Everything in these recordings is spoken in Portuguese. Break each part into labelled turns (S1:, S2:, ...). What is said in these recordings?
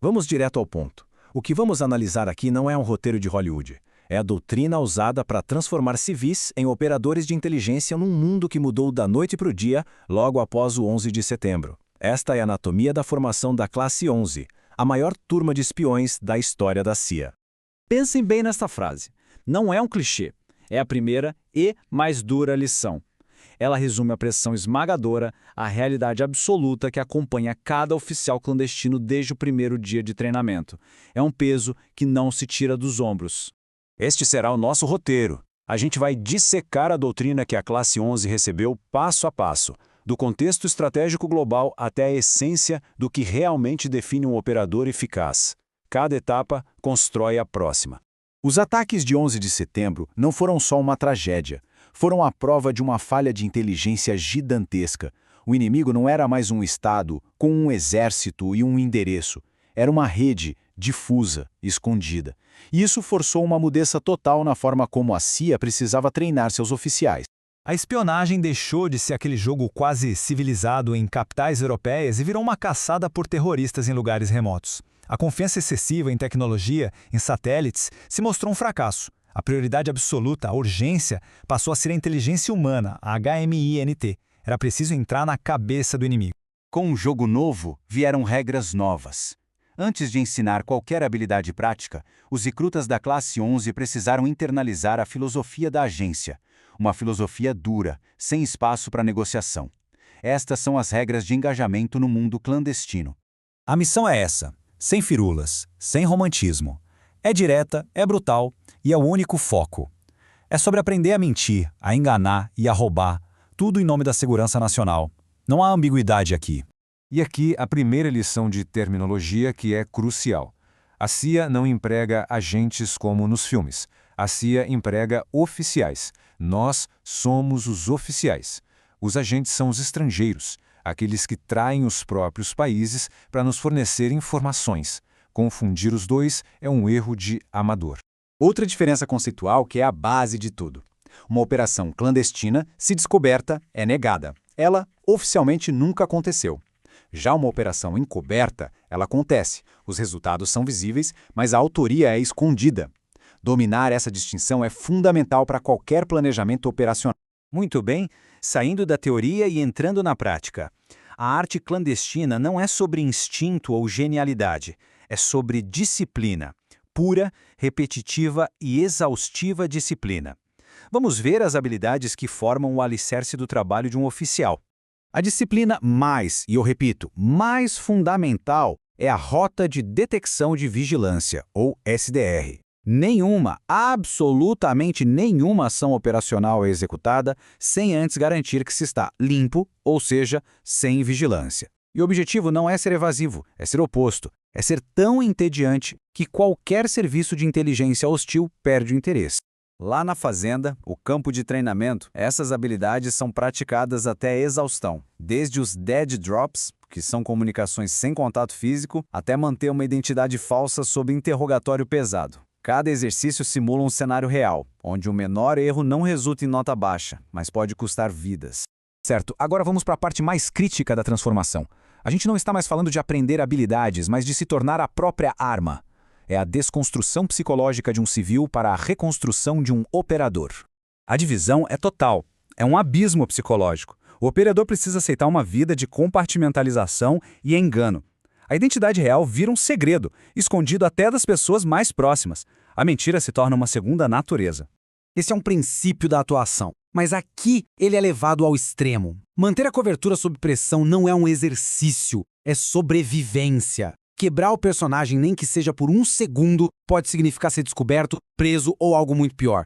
S1: Vamos direto ao ponto. O que vamos analisar aqui não é um roteiro de Hollywood. É a doutrina usada para transformar civis em operadores de inteligência num mundo que mudou da noite para o dia logo após o 11 de setembro. Esta é a anatomia da formação da Classe 11, a maior turma de espiões da história da CIA.
S2: Pensem bem nesta frase. Não é um clichê. É a primeira e mais dura lição. Ela resume a pressão esmagadora, a realidade absoluta que acompanha cada oficial clandestino desde o primeiro dia de treinamento. É um peso que não se tira dos ombros.
S3: Este será o nosso roteiro. A gente vai dissecar a doutrina que a Classe 11 recebeu passo a passo, do contexto estratégico global até a essência do que realmente define um operador eficaz. Cada etapa constrói a próxima.
S1: Os ataques de 11 de setembro não foram só uma tragédia. Foram a prova de uma falha de inteligência gigantesca. O inimigo não era mais um Estado com um exército e um endereço. Era uma rede difusa, escondida. E isso forçou uma mudança total na forma como a CIA precisava treinar seus oficiais.
S4: A espionagem deixou de ser aquele jogo quase civilizado em capitais europeias e virou uma caçada por terroristas em lugares remotos. A confiança excessiva em tecnologia, em satélites, se mostrou um fracasso. A prioridade absoluta, a urgência, passou a ser a inteligência humana, a HMINT. Era preciso entrar na cabeça do inimigo.
S5: Com um jogo novo, vieram regras novas. Antes de ensinar qualquer habilidade prática, os recrutas da Classe 11 precisaram internalizar a filosofia da agência. Uma filosofia dura, sem espaço para negociação. Estas são as regras de engajamento no mundo clandestino.
S3: A missão é essa, sem firulas, sem romantismo. É direta, é brutal e é o único foco. É sobre aprender a mentir, a enganar e a roubar, tudo em nome da segurança nacional. Não há ambiguidade aqui.
S6: E aqui a primeira lição de terminologia que é crucial. A CIA não emprega agentes como nos filmes. A CIA emprega oficiais. Nós somos os oficiais. Os agentes são os estrangeiros, aqueles que traem os próprios países para nos fornecer informações. Confundir os dois é um erro de amador.
S5: Outra diferença conceitual que é a base de tudo. Uma operação clandestina, se descoberta, é negada. Ela, oficialmente, nunca aconteceu. Já uma operação encoberta, ela acontece. Os resultados são visíveis, mas a autoria é escondida. Dominar essa distinção é fundamental para qualquer planejamento operacional.
S2: Muito bem, saindo da teoria e entrando na prática. A arte clandestina não é sobre instinto ou genialidade. É sobre disciplina. Pura, repetitiva e exaustiva disciplina. Vamos ver as habilidades que formam o alicerce do trabalho de um oficial.
S1: A disciplina mais, e eu repito, mais fundamental é a Rota de Detecção de Vigilância, ou SDR. Nenhuma, absolutamente nenhuma ação operacional é executada sem antes garantir que se está limpo, ou seja, sem vigilância. E o objetivo não é ser evasivo, é ser oposto. É ser tão entediante que qualquer serviço de inteligência hostil perde o interesse.
S2: Lá na fazenda, o campo de treinamento, essas habilidades são praticadas até a exaustão. Desde os dead drops, que são comunicações sem contato físico, até manter uma identidade falsa sob interrogatório pesado. Cada exercício simula um cenário real, onde o menor erro não resulta em nota baixa, mas pode custar vidas.
S3: Certo, agora vamos para a parte mais crítica da transformação. A gente não está mais falando de aprender habilidades, mas de se tornar a própria arma. É a desconstrução psicológica de um civil para a reconstrução de um operador.
S2: A divisão é total. É um abismo psicológico. O operador precisa aceitar uma vida de compartimentalização e engano. A identidade real vira um segredo, escondido até das pessoas mais próximas. A mentira se torna uma segunda natureza.
S7: Esse é um princípio da atuação, mas aqui ele é levado ao extremo. Manter a cobertura sob pressão não é um exercício, é sobrevivência. Quebrar o personagem, nem que seja por um segundo, pode significar ser descoberto, preso ou algo muito pior.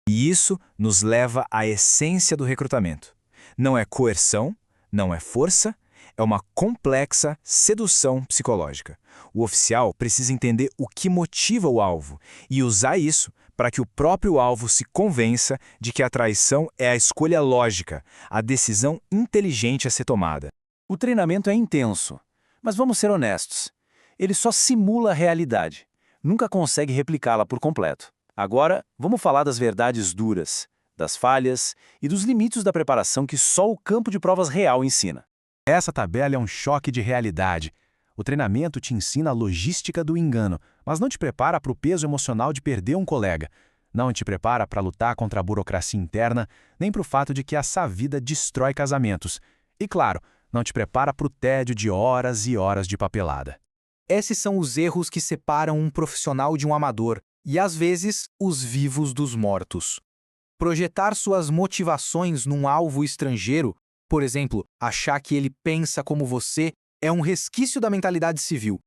S3: E isso nos leva à essência do recrutamento. Não é coerção, não é força, é uma complexa sedução psicológica. O oficial precisa entender o que motiva o alvo e usar isso para que o próprio alvo se convença de que a traição é a escolha lógica, a decisão inteligente a ser tomada.
S2: O treinamento é intenso, mas vamos ser honestos. Ele só simula a realidade, nunca consegue replicá-la por completo. Agora, vamos falar das verdades duras, das falhas e dos limites da preparação que só o campo de provas real ensina.
S1: Essa tabela é um choque de realidade.
S4: O treinamento te ensina a logística do engano, mas não te prepara para o peso emocional de perder um colega. Não te prepara para lutar contra a burocracia interna, nem para o fato de que essa vida destrói casamentos. E, claro, não te prepara para o tédio de horas e horas de papelada.
S7: Esses são os erros que separam um profissional de um amador e, às vezes, os vivos dos mortos. Projetar suas motivações num alvo estrangeiro, por exemplo, achar que ele pensa como você, é um resquício da mentalidade civil.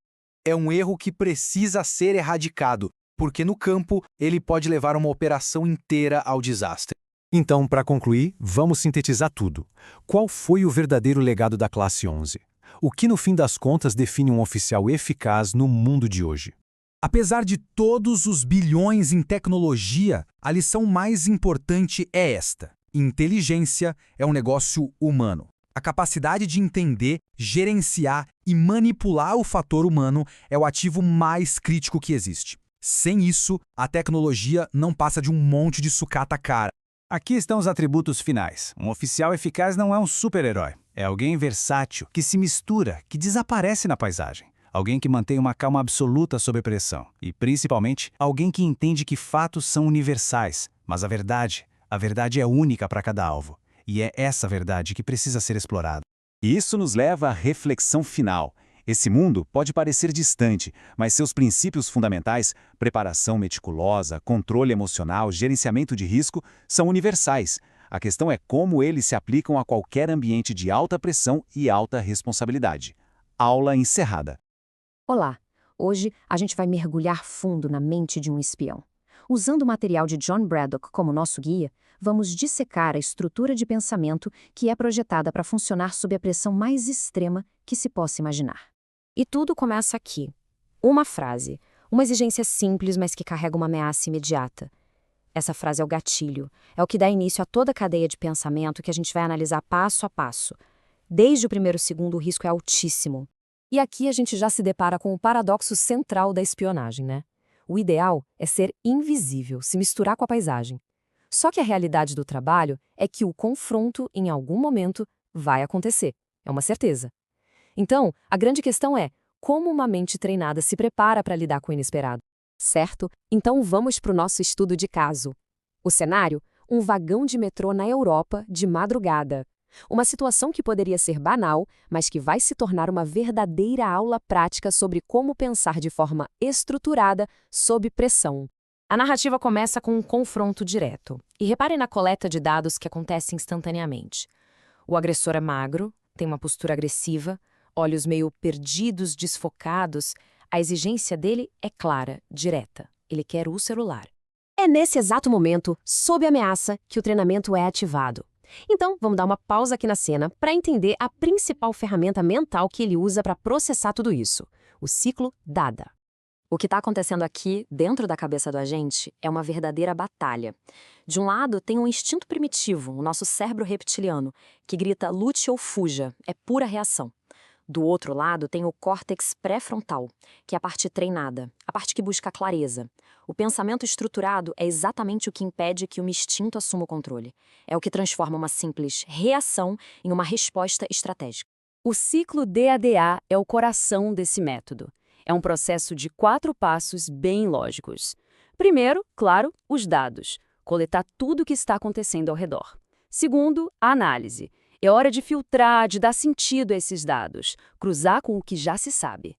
S7: É um erro que precisa ser erradicado, porque no campo ele pode levar uma operação inteira ao desastre.
S5: Então, para concluir, vamos sintetizar tudo. Qual foi o verdadeiro legado da classe 11? O que, no fim das contas, define um oficial eficaz no mundo de hoje?
S7: Apesar de todos os bilhões em tecnologia, a lição mais importante é esta: inteligência é um negócio humano. A capacidade de entender, gerenciar e manipular o fator humano é o ativo mais crítico que existe. Sem isso, a tecnologia não passa de um monte de sucata cara.
S1: Aqui estão os atributos finais. Um oficial eficaz não é um super-herói. É alguém versátil, que se mistura, que desaparece na paisagem. Alguém que mantém uma calma absoluta sob pressão. E, principalmente, alguém que entende que fatos são universais. Mas a verdade é única para cada alvo. E é essa verdade que precisa ser explorada. E isso nos leva à reflexão final. Esse mundo pode parecer distante, mas seus princípios fundamentais, preparação meticulosa, controle emocional, gerenciamento de risco, são universais. A questão é como eles se aplicam a qualquer ambiente de alta pressão e alta responsabilidade. Aula encerrada.
S8: Olá! Hoje a gente vai mergulhar fundo na mente de um espião. Usando o material de John Braddock como nosso guia, vamos dissecar a estrutura de pensamento que é projetada para funcionar sob a pressão mais extrema que se possa imaginar. E tudo começa aqui. Uma frase, uma exigência simples, mas que carrega uma ameaça imediata. Essa frase é o gatilho, é o que dá início a toda a cadeia de pensamento que a gente vai analisar passo a passo. Desde o primeiro segundo, o risco é altíssimo. E aqui a gente já se depara com o paradoxo central da espionagem, né? O ideal é ser invisível, se misturar com a paisagem. Só que a realidade do trabalho é que o confronto, em algum momento, vai acontecer. É uma certeza. Então, a grande questão é como uma mente treinada se prepara para lidar com o inesperado. Certo? Então vamos para o nosso estudo de caso. O cenário? Um vagão de metrô na Europa de madrugada. Uma situação que poderia ser banal, mas que vai se tornar uma verdadeira aula prática sobre como pensar de forma estruturada sob pressão. A narrativa começa com um confronto direto. E reparem na coleta de dados que acontece instantaneamente. O agressor é magro, tem uma postura agressiva, olhos meio perdidos, desfocados. A exigência dele é clara, direta. Ele quer o celular. É nesse exato momento, sob ameaça, que o treinamento é ativado. Então, vamos dar uma pausa aqui na cena para entender a principal ferramenta mental que ele usa para processar tudo isso, o ciclo Dada. O que está acontecendo aqui, dentro da cabeça do agente, é uma verdadeira batalha. De um lado, tem um instinto primitivo, o nosso cérebro reptiliano, que grita lute ou fuja, é pura reação. Do outro lado, tem o córtex pré-frontal, que é a parte treinada, a parte que busca a clareza. O pensamento estruturado é exatamente o que impede que o instinto assuma o controle. É o que transforma uma simples reação em uma resposta estratégica. O ciclo DADA é o coração desse método. É um processo de 4 passos bem lógicos. Primeiro, claro, os dados. Coletar tudo o que está acontecendo ao redor. Segundo, a análise. É hora de filtrar, de dar sentido a esses dados, cruzar com o que já se sabe.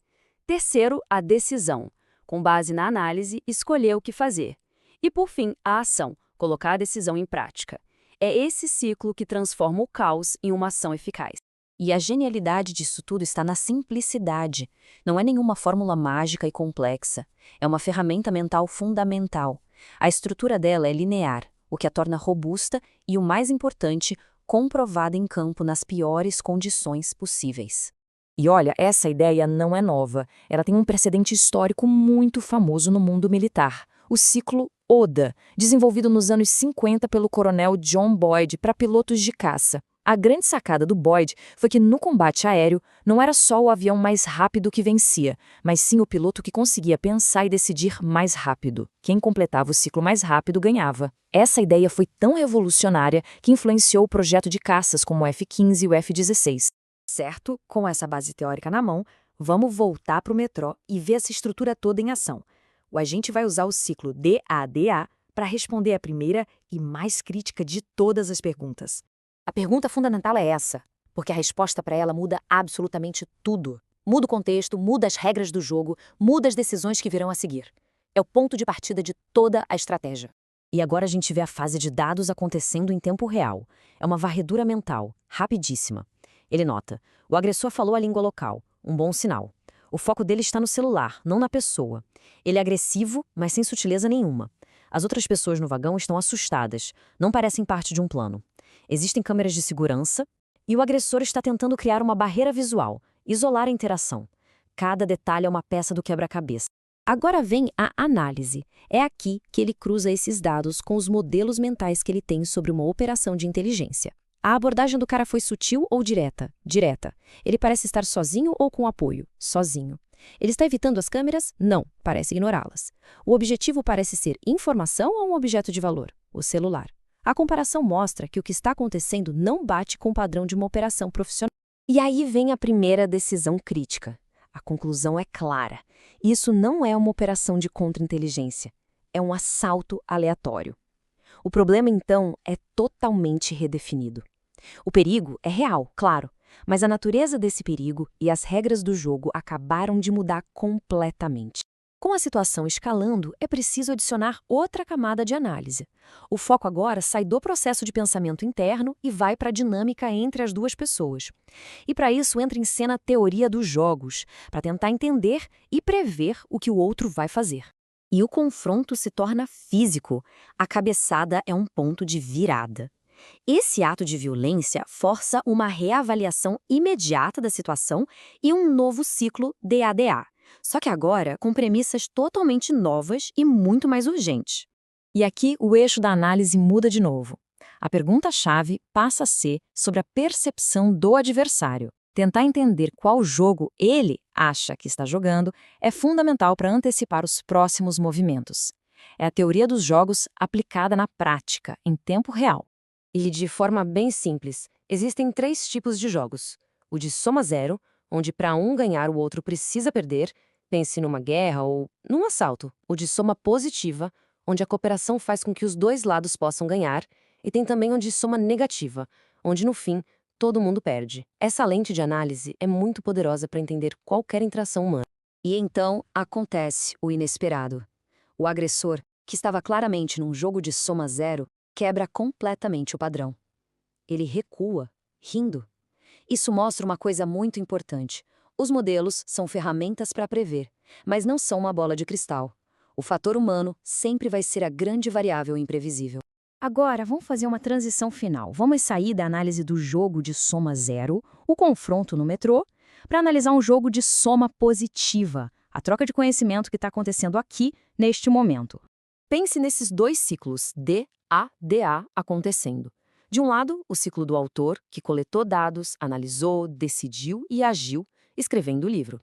S8: Terceiro, a decisão. Com base na análise, escolher o que fazer. E, por fim, a ação, colocar a decisão em prática. É esse ciclo que transforma o caos em uma ação eficaz. E a genialidade disso tudo está na simplicidade. Não é nenhuma fórmula mágica e complexa. É uma ferramenta mental fundamental. A estrutura dela é linear, o que a torna robusta e, o mais importante, comprovada em campo nas piores condições possíveis. E olha, essa ideia não é nova. Ela tem um precedente histórico muito famoso no mundo militar. O ciclo ODA, desenvolvido nos anos 50 pelo coronel John Boyd para pilotos de caça. A grande sacada do Boyd foi que no combate aéreo não era só o avião mais rápido que vencia, mas sim o piloto que conseguia pensar e decidir mais rápido. Quem completava o ciclo mais rápido ganhava. Essa ideia foi tão revolucionária que influenciou o projeto de caças como o F-15 e o F-16. Certo, com essa base teórica na mão,
S9: Vamos voltar para o metrô e ver essa estrutura toda em ação. O agente vai usar o ciclo DADA para responder a primeira e mais crítica de todas as perguntas.
S8: A pergunta fundamental é essa, porque a resposta para ela muda absolutamente tudo. Muda o contexto, muda as regras do jogo, muda as decisões que virão a seguir. É o ponto de partida de toda a estratégia. E agora a gente vê a fase de dados acontecendo em tempo real. É uma varredura mental, rapidíssima. Ele nota, o agressor falou a língua local, um bom sinal. O foco dele está no celular, não na pessoa. Ele é agressivo, mas sem sutileza nenhuma. As outras pessoas no vagão estão assustadas, não parecem parte de um plano. Existem câmeras de segurança e o agressor está tentando criar uma barreira visual, isolar a interação. Cada detalhe é uma peça do quebra-cabeça. Agora vem a análise. É aqui que ele cruza esses dados com os modelos mentais que ele tem sobre uma operação de inteligência. A abordagem do cara foi sutil ou direta? Direta. Ele parece estar sozinho ou com apoio? Sozinho. Ele está evitando as câmeras? Não, parece ignorá-las. O objetivo parece ser informação ou um objeto de valor? O celular. A comparação mostra que o que está acontecendo não bate com o padrão de uma operação profissional. E aí vem a primeira decisão crítica. A conclusão é clara. Isso não é uma operação de contra-inteligência. É um assalto aleatório. O problema, então, é totalmente redefinido. O perigo é real, claro, mas a natureza desse perigo e as regras do jogo acabaram de mudar completamente. Com a situação escalando, é preciso adicionar outra camada de análise. O foco agora sai do processo de pensamento interno e vai para a dinâmica entre as duas pessoas. E para isso entra em cena a teoria dos jogos, para tentar entender e prever o que o outro vai fazer. E o confronto se torna físico. A cabeçada é um ponto de virada. Esse ato de violência força uma reavaliação imediata da situação e um novo ciclo DADA. Só que agora com premissas totalmente novas e muito mais urgentes. E aqui o eixo da análise muda de novo. A pergunta-chave passa a ser sobre a percepção do adversário. Tentar entender qual jogo ele acha que está jogando é fundamental para antecipar os próximos movimentos. É a teoria dos jogos aplicada na prática, em tempo real. E de forma bem simples, existem 3 tipos de jogos. O de soma zero, onde para um ganhar o outro precisa perder, pense numa guerra ou num assalto. O de soma positiva, onde a cooperação faz com que os dois lados possam ganhar, e tem também o de soma negativa, onde no fim todo mundo perde. Essa lente de análise é muito poderosa para entender qualquer interação humana. E então acontece o inesperado. O agressor, que estava claramente num jogo de soma zero, quebra completamente o padrão. Ele recua, rindo. Isso mostra uma coisa muito importante. Os modelos são ferramentas para prever, mas não são uma bola de cristal. O fator humano sempre vai ser a grande variável imprevisível. Agora, vamos fazer uma transição final. Vamos sair da análise do jogo de soma zero, o confronto no metrô, para analisar um jogo de soma positiva, a troca de conhecimento que está acontecendo aqui, neste momento. Pense nesses 2 ciclos, DADA, acontecendo. De um lado, o ciclo do autor, que coletou dados, analisou, decidiu e agiu, escrevendo o livro.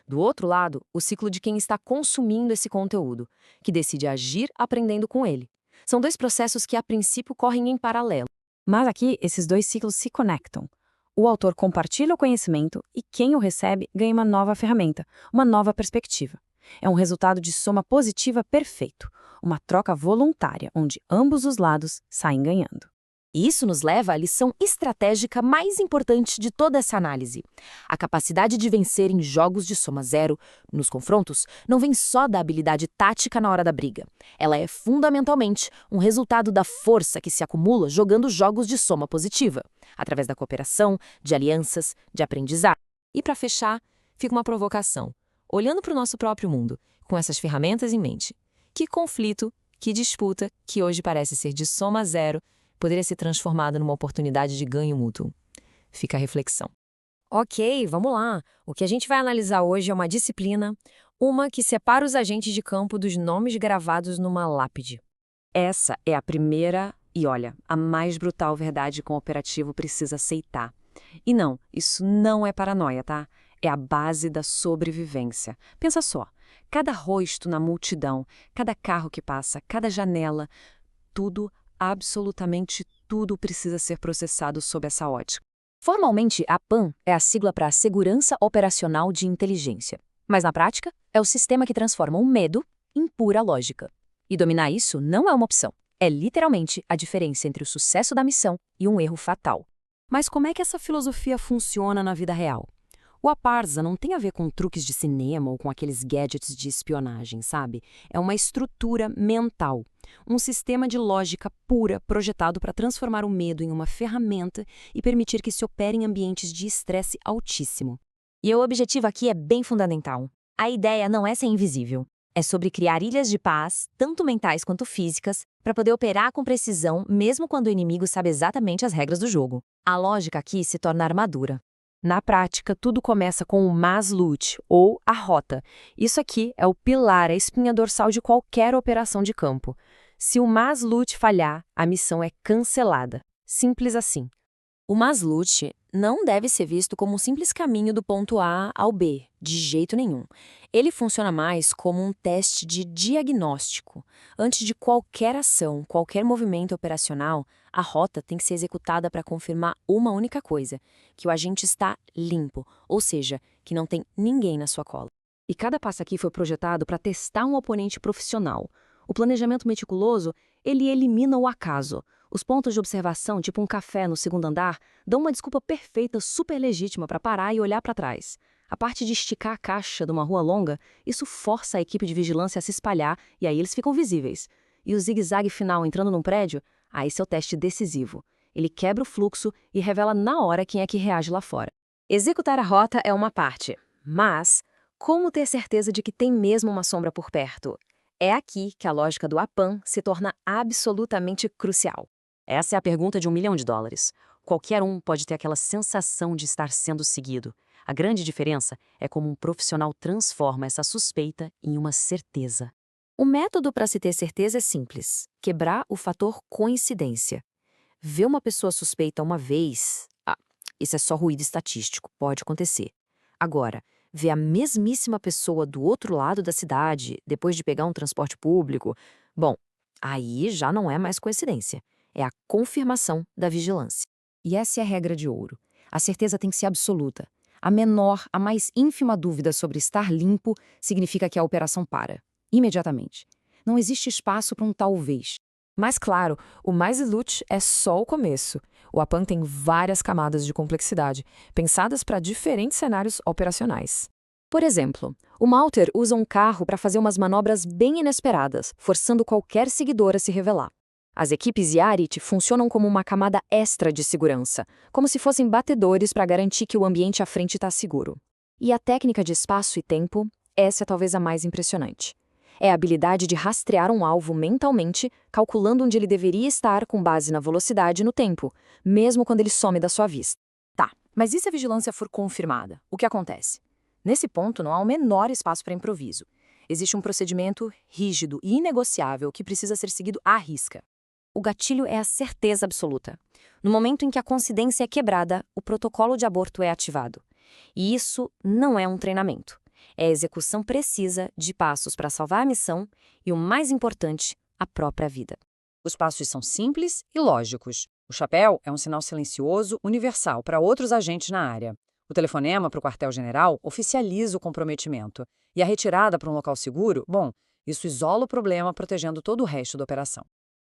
S8: Do outro lado, o ciclo de quem está consumindo esse conteúdo, que decide agir aprendendo com ele. São 2 processos que, a princípio, correm em paralelo. Mas aqui, esses 2 ciclos se conectam. O autor compartilha o conhecimento e quem o recebe ganha uma nova ferramenta, uma nova perspectiva. É um resultado de soma positiva perfeito, uma troca voluntária, onde ambos os lados saem ganhando. E isso nos leva à lição estratégica mais importante de toda essa análise. A capacidade de vencer em jogos de soma zero, nos confrontos, não vem só da habilidade tática na hora da briga. Ela é fundamentalmente um resultado da força que se acumula jogando jogos de soma positiva, através da cooperação, de alianças, de aprendizado. E para fechar, fica uma provocação. Olhando para o nosso próprio mundo, com essas ferramentas em mente, que conflito, que disputa, que hoje parece ser de soma zero, poderia ser transformada numa oportunidade de ganho mútuo? Fica a reflexão. Ok, vamos lá. O que a gente vai analisar hoje é uma disciplina, uma que separa os agentes de campo dos nomes gravados numa lápide. Essa é a primeira e, olha, a mais brutal verdade que um operativo precisa aceitar. E não, isso não é paranoia, tá? É a base da sobrevivência. Pensa só, cada rosto na multidão, cada carro que passa, cada janela, tudo, absolutamente tudo precisa ser processado sob essa ótica. Formalmente, a PAN é a sigla para Segurança Operacional de Inteligência. Mas na prática, é o sistema que transforma o medo em pura lógica. E dominar isso não é uma opção. É literalmente a diferença entre o sucesso da missão e um erro fatal.
S9: Mas como é que essa filosofia funciona na vida real? O Aparsa não tem a ver com truques de cinema ou com aqueles gadgets de espionagem, sabe? É uma estrutura mental. Um sistema de lógica pura projetado para transformar o medo em uma ferramenta e permitir que se opere em ambientes de estresse altíssimo.
S10: E o objetivo aqui é bem fundamental. A ideia não é ser invisível. É sobre criar ilhas de paz, tanto mentais quanto físicas, para poder operar com precisão mesmo quando o inimigo sabe exatamente as regras do jogo. A lógica aqui se torna armadura.
S9: Na prática, tudo começa com o Masloot, ou a rota. Isso aqui é o pilar, a espinha dorsal de qualquer operação de campo. Se o Masloot falhar, a missão é cancelada. Simples assim.
S8: O Masloot não deve ser visto como um simples caminho do ponto A ao B, de jeito nenhum. Ele funciona mais como um teste de diagnóstico. Antes de qualquer ação, qualquer movimento operacional, a rota tem que ser executada para confirmar uma única coisa, que o agente está limpo, ou seja, que não tem ninguém na sua cola.
S9: E cada passo aqui foi projetado para testar um oponente profissional. O planejamento meticuloso, ele elimina o acaso. Os pontos de observação, tipo um café no segundo andar, dão uma desculpa perfeita, super legítima para parar e olhar para trás. A parte de esticar a caixa de uma rua longa, isso força a equipe de vigilância a se espalhar e aí eles ficam visíveis. E o zigue-zague final entrando num prédio, esse é o teste decisivo. Ele quebra o fluxo e revela na hora quem é que reage lá fora. Executar a rota é uma parte, mas como ter certeza de que tem mesmo uma sombra por perto? É aqui que a lógica do APAN se torna absolutamente crucial. Essa é a pergunta de $1 milhão. Qualquer um pode ter aquela sensação de estar sendo seguido. A grande diferença é como um profissional transforma essa suspeita em uma certeza. O método para se ter certeza é simples: quebrar o fator coincidência. Ver uma pessoa suspeita uma vez, isso é só ruído estatístico, pode acontecer. Agora, ver a mesmíssima pessoa do outro lado da cidade, depois de pegar um transporte público, bom, aí já não é mais coincidência. É a confirmação da vigilância. E essa é a regra de ouro. A certeza tem que ser absoluta. A menor, a mais ínfima dúvida sobre estar limpo significa que a operação para. Imediatamente. Não existe espaço para um talvez. Mas claro, o Masloot é só o começo. O APAN tem várias camadas de complexidade, pensadas para diferentes cenários operacionais.
S8: Por exemplo, o Malter usa um carro para fazer umas manobras bem inesperadas, forçando qualquer seguidor a se revelar. As equipes Yarit funcionam como uma camada extra de segurança, como se fossem batedores para garantir que o ambiente à frente está seguro. E a técnica de espaço e tempo, essa é talvez a mais impressionante. É a habilidade de rastrear um alvo mentalmente, calculando onde ele deveria estar com base na velocidade e no tempo, mesmo quando ele some da sua vista. Tá, mas e se a vigilância for confirmada? O que acontece? Nesse ponto, não há o menor espaço para improviso. Existe um procedimento rígido e inegociável que precisa ser seguido à risca. O gatilho é a certeza absoluta. No momento em que a coincidência é quebrada, o protocolo de aborto é ativado. E isso não é um treinamento. É a execução precisa de passos para salvar a missão e, o mais importante, a própria vida.
S11: Os passos são simples e lógicos. O chapéu é um sinal silencioso universal para outros agentes na área. O telefonema para o quartel-general oficializa o comprometimento. E a retirada para um local seguro, isso isola o problema, protegendo todo o resto da operação.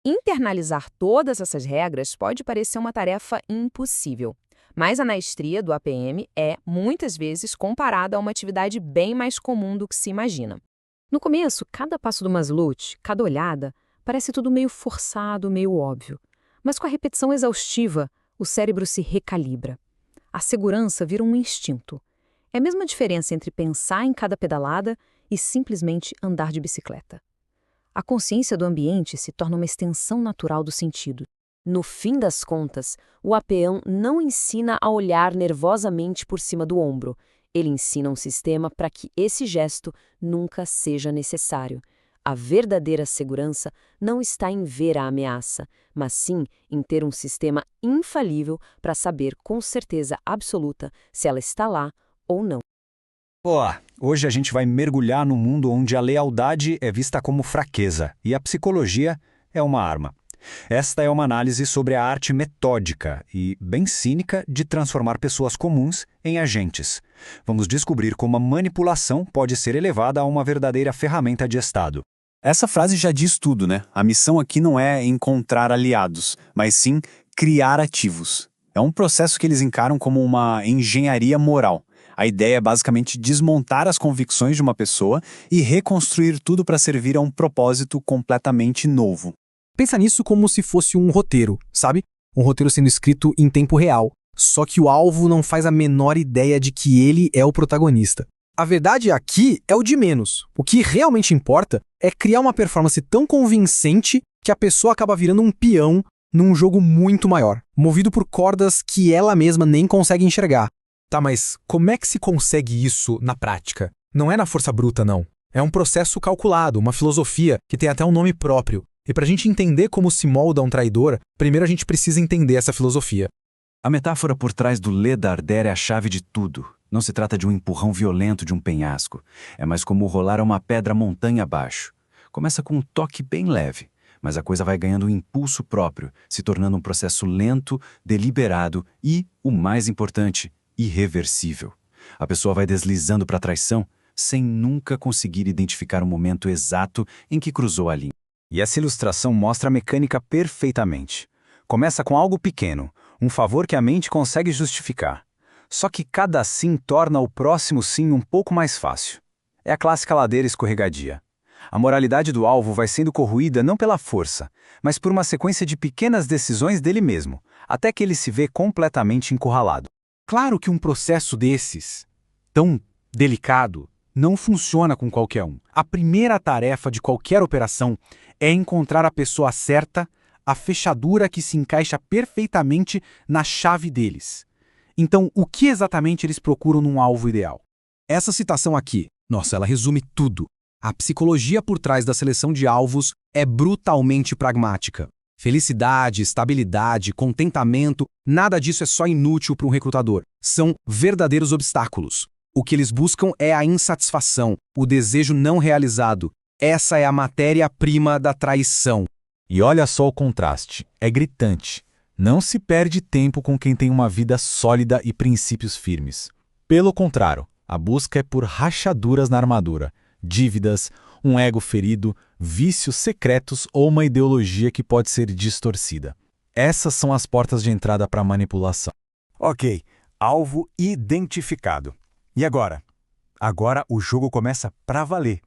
S9: Internalizar todas essas regras pode parecer uma tarefa impossível, mas a maestria do APM é, muitas vezes, comparada a uma atividade bem mais comum do que se imagina. No começo, cada passo do Masloot, cada olhada, parece tudo meio forçado, meio óbvio. Mas com a repetição exaustiva, o cérebro se recalibra. A segurança vira um instinto. É a mesma diferença entre pensar em cada pedalada e simplesmente andar de bicicleta. A consciência do ambiente se torna uma extensão natural do sentido. No fim das contas, o APM não ensina a olhar nervosamente por cima do ombro. Ele ensina um sistema para que esse gesto nunca seja necessário. A verdadeira segurança não está em ver a ameaça, mas sim em ter um sistema infalível para saber com certeza absoluta se ela está lá ou não.
S4: Hoje a gente vai mergulhar num mundo onde a lealdade é vista como fraqueza e a psicologia é uma arma.
S5: Esta é uma análise sobre a arte metódica e bem cínica de transformar pessoas comuns em agentes. Vamos descobrir como a manipulação pode ser elevada a uma verdadeira ferramenta de Estado.
S2: Essa frase já diz tudo, né? A missão aqui não é encontrar aliados, mas sim criar ativos. É um processo que eles encaram como uma engenharia moral. A ideia é basicamente desmontar as convicções de uma pessoa e reconstruir tudo para servir a um propósito completamente novo.
S7: Pensa nisso como se fosse um roteiro, sabe? Um roteiro sendo escrito em tempo real. Só que o alvo não faz a menor ideia de que ele é o protagonista. A verdade aqui é o de menos. O que realmente importa é criar uma performance tão convincente que a pessoa acaba virando um peão num jogo muito maior, movido por cordas que ela mesma nem consegue enxergar. Tá, mas como é que se consegue isso na prática? Não é na força bruta, não. É um processo calculado, uma filosofia que tem até um nome próprio. E para a gente entender como se molda um traidor, primeiro a gente precisa entender essa filosofia.
S2: A metáfora por trás do Ledarder é a chave de tudo. Não se trata de um empurrão violento de um penhasco. É mais como rolar uma pedra montanha abaixo. Começa com um toque bem leve, mas a coisa vai ganhando um impulso próprio, se tornando um processo lento, deliberado e, o mais importante, irreversível. A pessoa vai deslizando para a traição sem nunca conseguir identificar o momento exato em que cruzou a linha.
S1: E essa ilustração mostra a mecânica perfeitamente. Começa com algo pequeno, um favor que a mente consegue justificar. Só que cada sim torna o próximo sim um pouco mais fácil. É a clássica ladeira escorregadia. A moralidade do alvo vai sendo corroída não pela força, mas por uma sequência de pequenas decisões dele mesmo, até que ele se vê completamente encurralado. Claro que um processo desses, tão delicado, não funciona com qualquer um. A primeira tarefa de qualquer operação é encontrar a pessoa certa, a fechadura que se encaixa perfeitamente na chave deles. Então, o que exatamente eles procuram num alvo ideal? Essa citação aqui, nossa, ela resume tudo. A psicologia por trás da seleção de alvos é brutalmente pragmática. Felicidade, estabilidade, contentamento, nada disso é só inútil para um recrutador. São verdadeiros obstáculos. O que eles buscam é a insatisfação, o desejo não realizado. Essa é a matéria-prima da traição.
S4: E olha só o contraste, é gritante. Não se perde tempo com quem tem uma vida sólida e princípios firmes. Pelo contrário, a busca é por rachaduras na armadura, dívidas, um ego ferido, vícios secretos ou uma ideologia que pode ser distorcida. Essas são as portas de entrada para a manipulação.
S5: Ok, alvo identificado. E agora? Agora o jogo começa pra valer.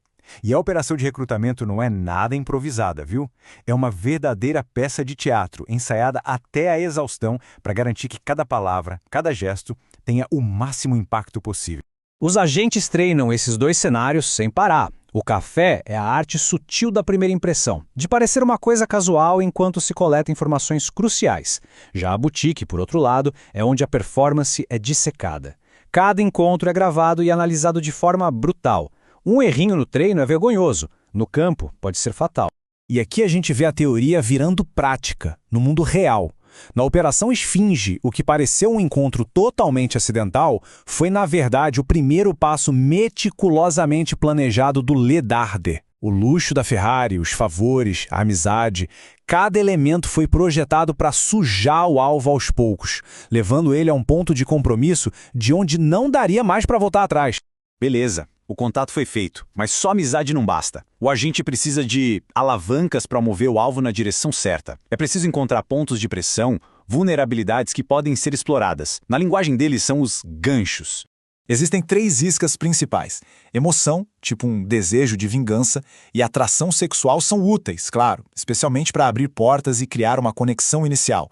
S5: E a operação de recrutamento não é nada improvisada, viu? É uma verdadeira peça de teatro, ensaiada até a exaustão para garantir que cada palavra, cada gesto, tenha o máximo impacto possível.
S1: Os agentes treinam esses dois cenários sem parar. O café é a arte sutil da primeira impressão, de parecer uma coisa casual enquanto se coleta informações cruciais. Já a boutique, por outro lado, é onde a performance é dissecada. Cada encontro é gravado e analisado de forma brutal. Um errinho no treino é vergonhoso, no campo pode ser fatal. E aqui a gente vê a teoria virando prática, no mundo real. Na Operação Esfinge, o que pareceu um encontro totalmente acidental foi, na verdade, o primeiro passo meticulosamente planejado do Ledarder. O luxo da Ferrari, os favores, a amizade, cada elemento foi projetado para sujar o alvo aos poucos, levando ele a um ponto de compromisso de onde não daria mais para voltar atrás. Beleza. O contato foi feito, mas só amizade não basta. O agente precisa de alavancas para mover o alvo na direção certa. É preciso encontrar pontos de pressão, vulnerabilidades que podem ser exploradas. Na linguagem deles são os ganchos.
S4: Existem 3 iscas principais. Emoção, tipo um desejo de vingança, e atração sexual são úteis, claro, especialmente para abrir portas e criar uma conexão inicial.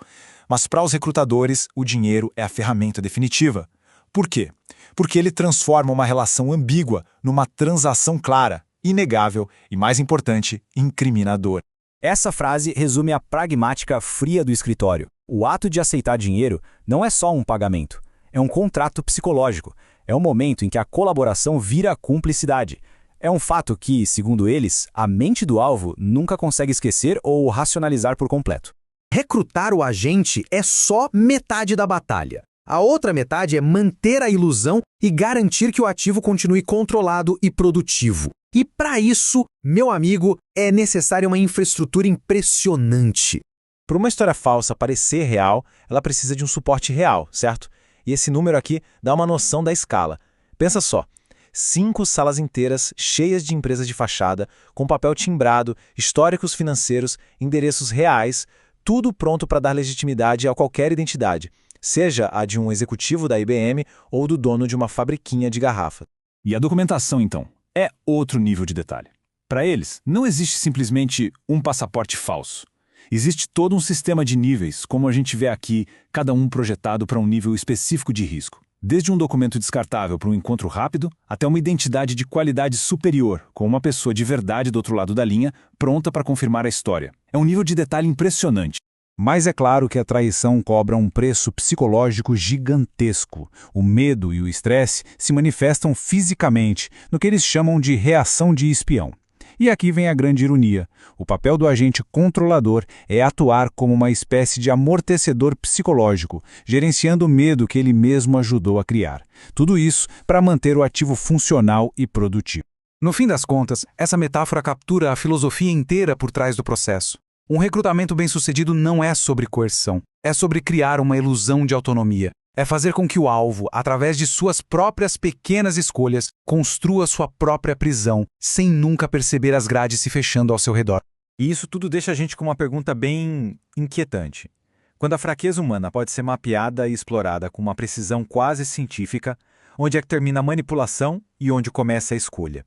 S4: Mas para os recrutadores, o dinheiro é a ferramenta definitiva. Por quê? Porque ele transforma uma relação ambígua numa transação clara, inegável e, mais importante, incriminadora.
S1: Essa frase resume a pragmática fria do escritório. O ato de aceitar dinheiro não é só um pagamento, é um contrato psicológico. É o momento em que a colaboração vira cumplicidade. É um fato que, segundo eles, a mente do alvo nunca consegue esquecer ou racionalizar por completo. Recrutar o agente é só metade da batalha. A outra metade é manter a ilusão e garantir que o ativo continue controlado e produtivo. E para isso, meu amigo, é necessária uma infraestrutura impressionante. Para uma história falsa parecer real, ela precisa de um suporte real, certo? E esse número aqui dá uma noção da escala. Pensa só, 5 salas inteiras cheias de empresas de fachada, com papel timbrado, históricos financeiros, endereços reais, tudo pronto para dar legitimidade a qualquer identidade, seja a de um executivo da IBM ou do dono de uma fabriquinha de garrafa.
S3: E a documentação, então, é outro nível de detalhe. Para eles, não existe simplesmente um passaporte falso. Existe todo um sistema de níveis, como a gente vê aqui, cada um projetado para um nível específico de risco. Desde um documento descartável para um encontro rápido, até uma identidade de qualidade superior, com uma pessoa de verdade do outro lado da linha, pronta para confirmar a história. É um nível de detalhe impressionante.
S1: Mas é claro que a traição cobra um preço psicológico gigantesco. O medo e o estresse se manifestam fisicamente, no que eles chamam de reação de espião. E aqui vem a grande ironia. O papel do agente controlador é atuar como uma espécie de amortecedor psicológico, gerenciando o medo que ele mesmo ajudou a criar. Tudo isso para manter o ativo funcional e produtivo.
S7: No fim das contas, essa metáfora captura a filosofia inteira por trás do processo. Um recrutamento bem-sucedido não é sobre coerção, é sobre criar uma ilusão de autonomia. É fazer com que o alvo, através de suas próprias pequenas escolhas, construa sua própria prisão, sem nunca perceber as grades se fechando ao seu redor.
S1: E isso tudo deixa a gente com uma pergunta bem inquietante. Quando a fraqueza humana pode ser mapeada e explorada com uma precisão quase científica, onde é que termina a manipulação e onde começa a escolha?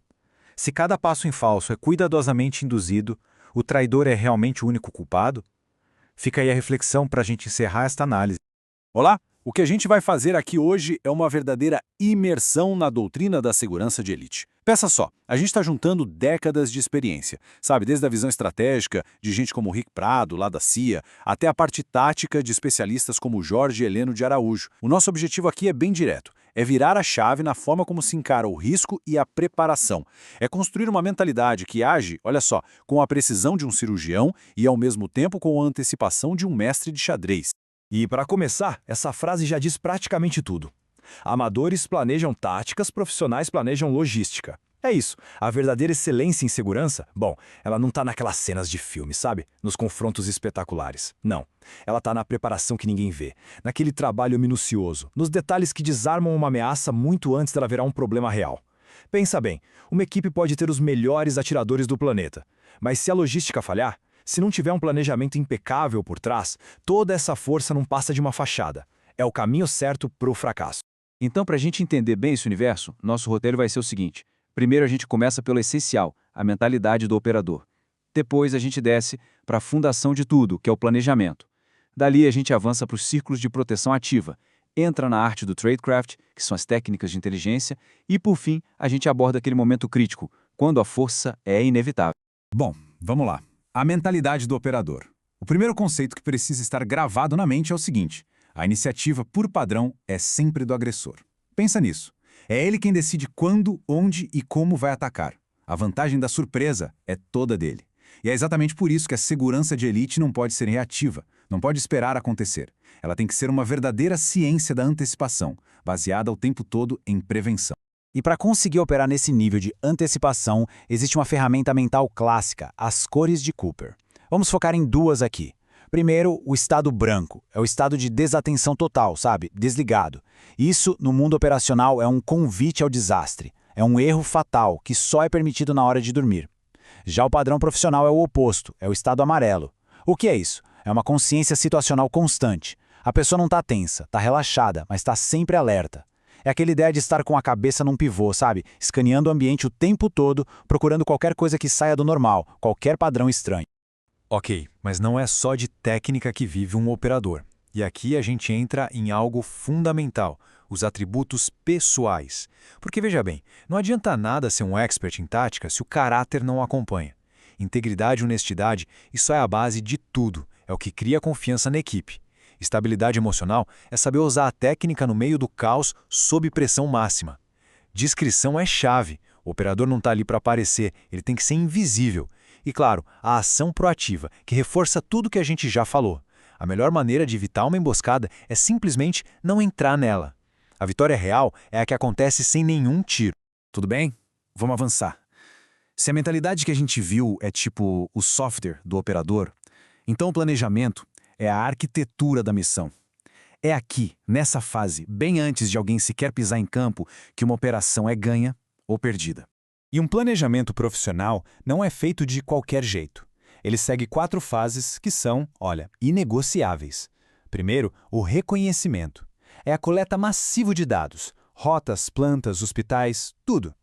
S1: Se cada passo em falso é cuidadosamente induzido, o traidor é realmente o único culpado? Fica aí a reflexão para a gente encerrar esta análise.
S12: Olá! O que a gente vai fazer aqui hoje é uma verdadeira imersão na doutrina da segurança de elite. Pensa só, a gente está juntando décadas de experiência, sabe? Desde a visão estratégica de gente como Rick Prado, lá da CIA, até a parte tática de especialistas como Jorge Heleno de Araújo. O nosso objetivo aqui é bem direto, é virar a chave na forma como se encara o risco e a preparação. É construir uma mentalidade que age, olha só, com a precisão de um cirurgião e ao mesmo tempo com a antecipação de um mestre de xadrez.
S3: E, para começar, essa frase já diz praticamente tudo. Amadores planejam táticas, profissionais planejam logística. É isso. A verdadeira excelência em segurança, bom, ela não está naquelas cenas de filme, sabe? Nos confrontos espetaculares. Não. Ela está na preparação que ninguém vê, naquele trabalho minucioso, nos detalhes que desarmam uma ameaça muito antes dela virar um problema real. Pensa bem, uma equipe pode ter os melhores atiradores do planeta, mas se a logística falhar, se não tiver um planejamento impecável por trás, toda essa força não passa de uma fachada. É o caminho certo para o fracasso.
S2: Então, para a gente entender bem esse universo, nosso roteiro vai ser o seguinte. Primeiro a gente começa pelo essencial, a mentalidade do operador. Depois a gente desce para a fundação de tudo, que é o planejamento. Dali a gente avança para os círculos de proteção ativa, entra na arte do tradecraft, que são as técnicas de inteligência, e por fim a gente aborda aquele momento crítico, quando a força é inevitável.
S1: Bom, vamos lá. A mentalidade do operador. O primeiro conceito que precisa estar gravado na mente é o seguinte: a iniciativa, por padrão, é sempre do agressor. Pensa nisso. É ele quem decide quando, onde e como vai atacar. A vantagem da surpresa é toda dele. E é exatamente por isso que a segurança de elite não pode ser reativa, não pode esperar acontecer. Ela tem que ser uma verdadeira ciência da antecipação, baseada o tempo todo em prevenção. E para conseguir operar nesse nível de antecipação, existe uma ferramenta mental clássica, as cores de Cooper. Vamos focar em duas aqui. Primeiro, o estado branco. É o estado de desatenção total, sabe? Desligado. Isso, no mundo operacional, é um convite ao desastre. É um erro fatal que só é permitido na hora de dormir. Já o padrão profissional é o oposto, é o estado amarelo. O que é isso? É uma consciência situacional constante. A pessoa não está tensa, está relaxada, mas está sempre alerta. É aquela ideia de estar com a cabeça num pivô, sabe? Escaneando o ambiente o tempo todo, procurando qualquer coisa que saia do normal, qualquer padrão estranho. Ok, mas não é só de técnica que vive um operador. E aqui a gente entra em algo fundamental, os atributos pessoais. Porque veja bem, não adianta nada ser um expert em tática se o caráter não acompanha. Integridade e honestidade, isso é a base de tudo, é o que cria confiança na equipe. Estabilidade emocional é saber usar a técnica no meio do caos sob pressão máxima. Discrição é chave. O operador não está ali para aparecer, ele tem que ser invisível. E claro, a ação proativa, que reforça tudo que a gente já falou. A melhor maneira de evitar uma emboscada é simplesmente não entrar nela. A vitória real é a que acontece sem nenhum tiro. Tudo bem? Vamos avançar. Se a mentalidade que a gente viu é tipo o software do operador, então o planejamento é a arquitetura da missão. É aqui, nessa fase, bem antes de alguém sequer pisar em campo, que uma operação é ganha ou perdida.
S4: E um planejamento profissional não é feito de qualquer jeito. Ele segue 4 fases que são, inegociáveis. Primeiro, o reconhecimento. É a coleta massiva de dados, rotas, plantas, hospitais, tudo.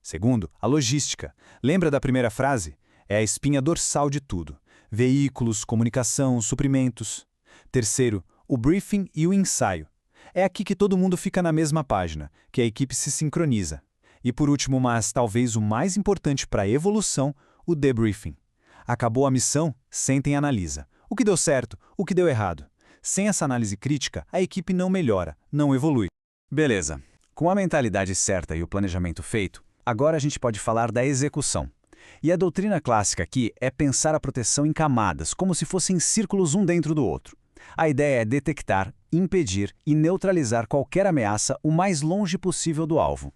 S4: Segundo, a logística. Lembra da primeira frase? É a espinha dorsal de tudo. Veículos, comunicação, suprimentos. Terceiro, o briefing e o ensaio. É aqui que todo mundo fica na mesma página, que a equipe se sincroniza. E por último, mas talvez o mais importante para a evolução, o debriefing. Acabou a missão, senta e analisa. O que deu certo, o que deu errado. Sem essa análise crítica, a equipe não melhora, não evolui.
S1: Beleza. Com a mentalidade certa e o planejamento feito, agora a gente pode falar da execução. E a doutrina clássica aqui é pensar a proteção em camadas, como se fossem círculos um dentro do outro. A ideia é detectar, impedir e neutralizar qualquer ameaça o mais longe possível do alvo.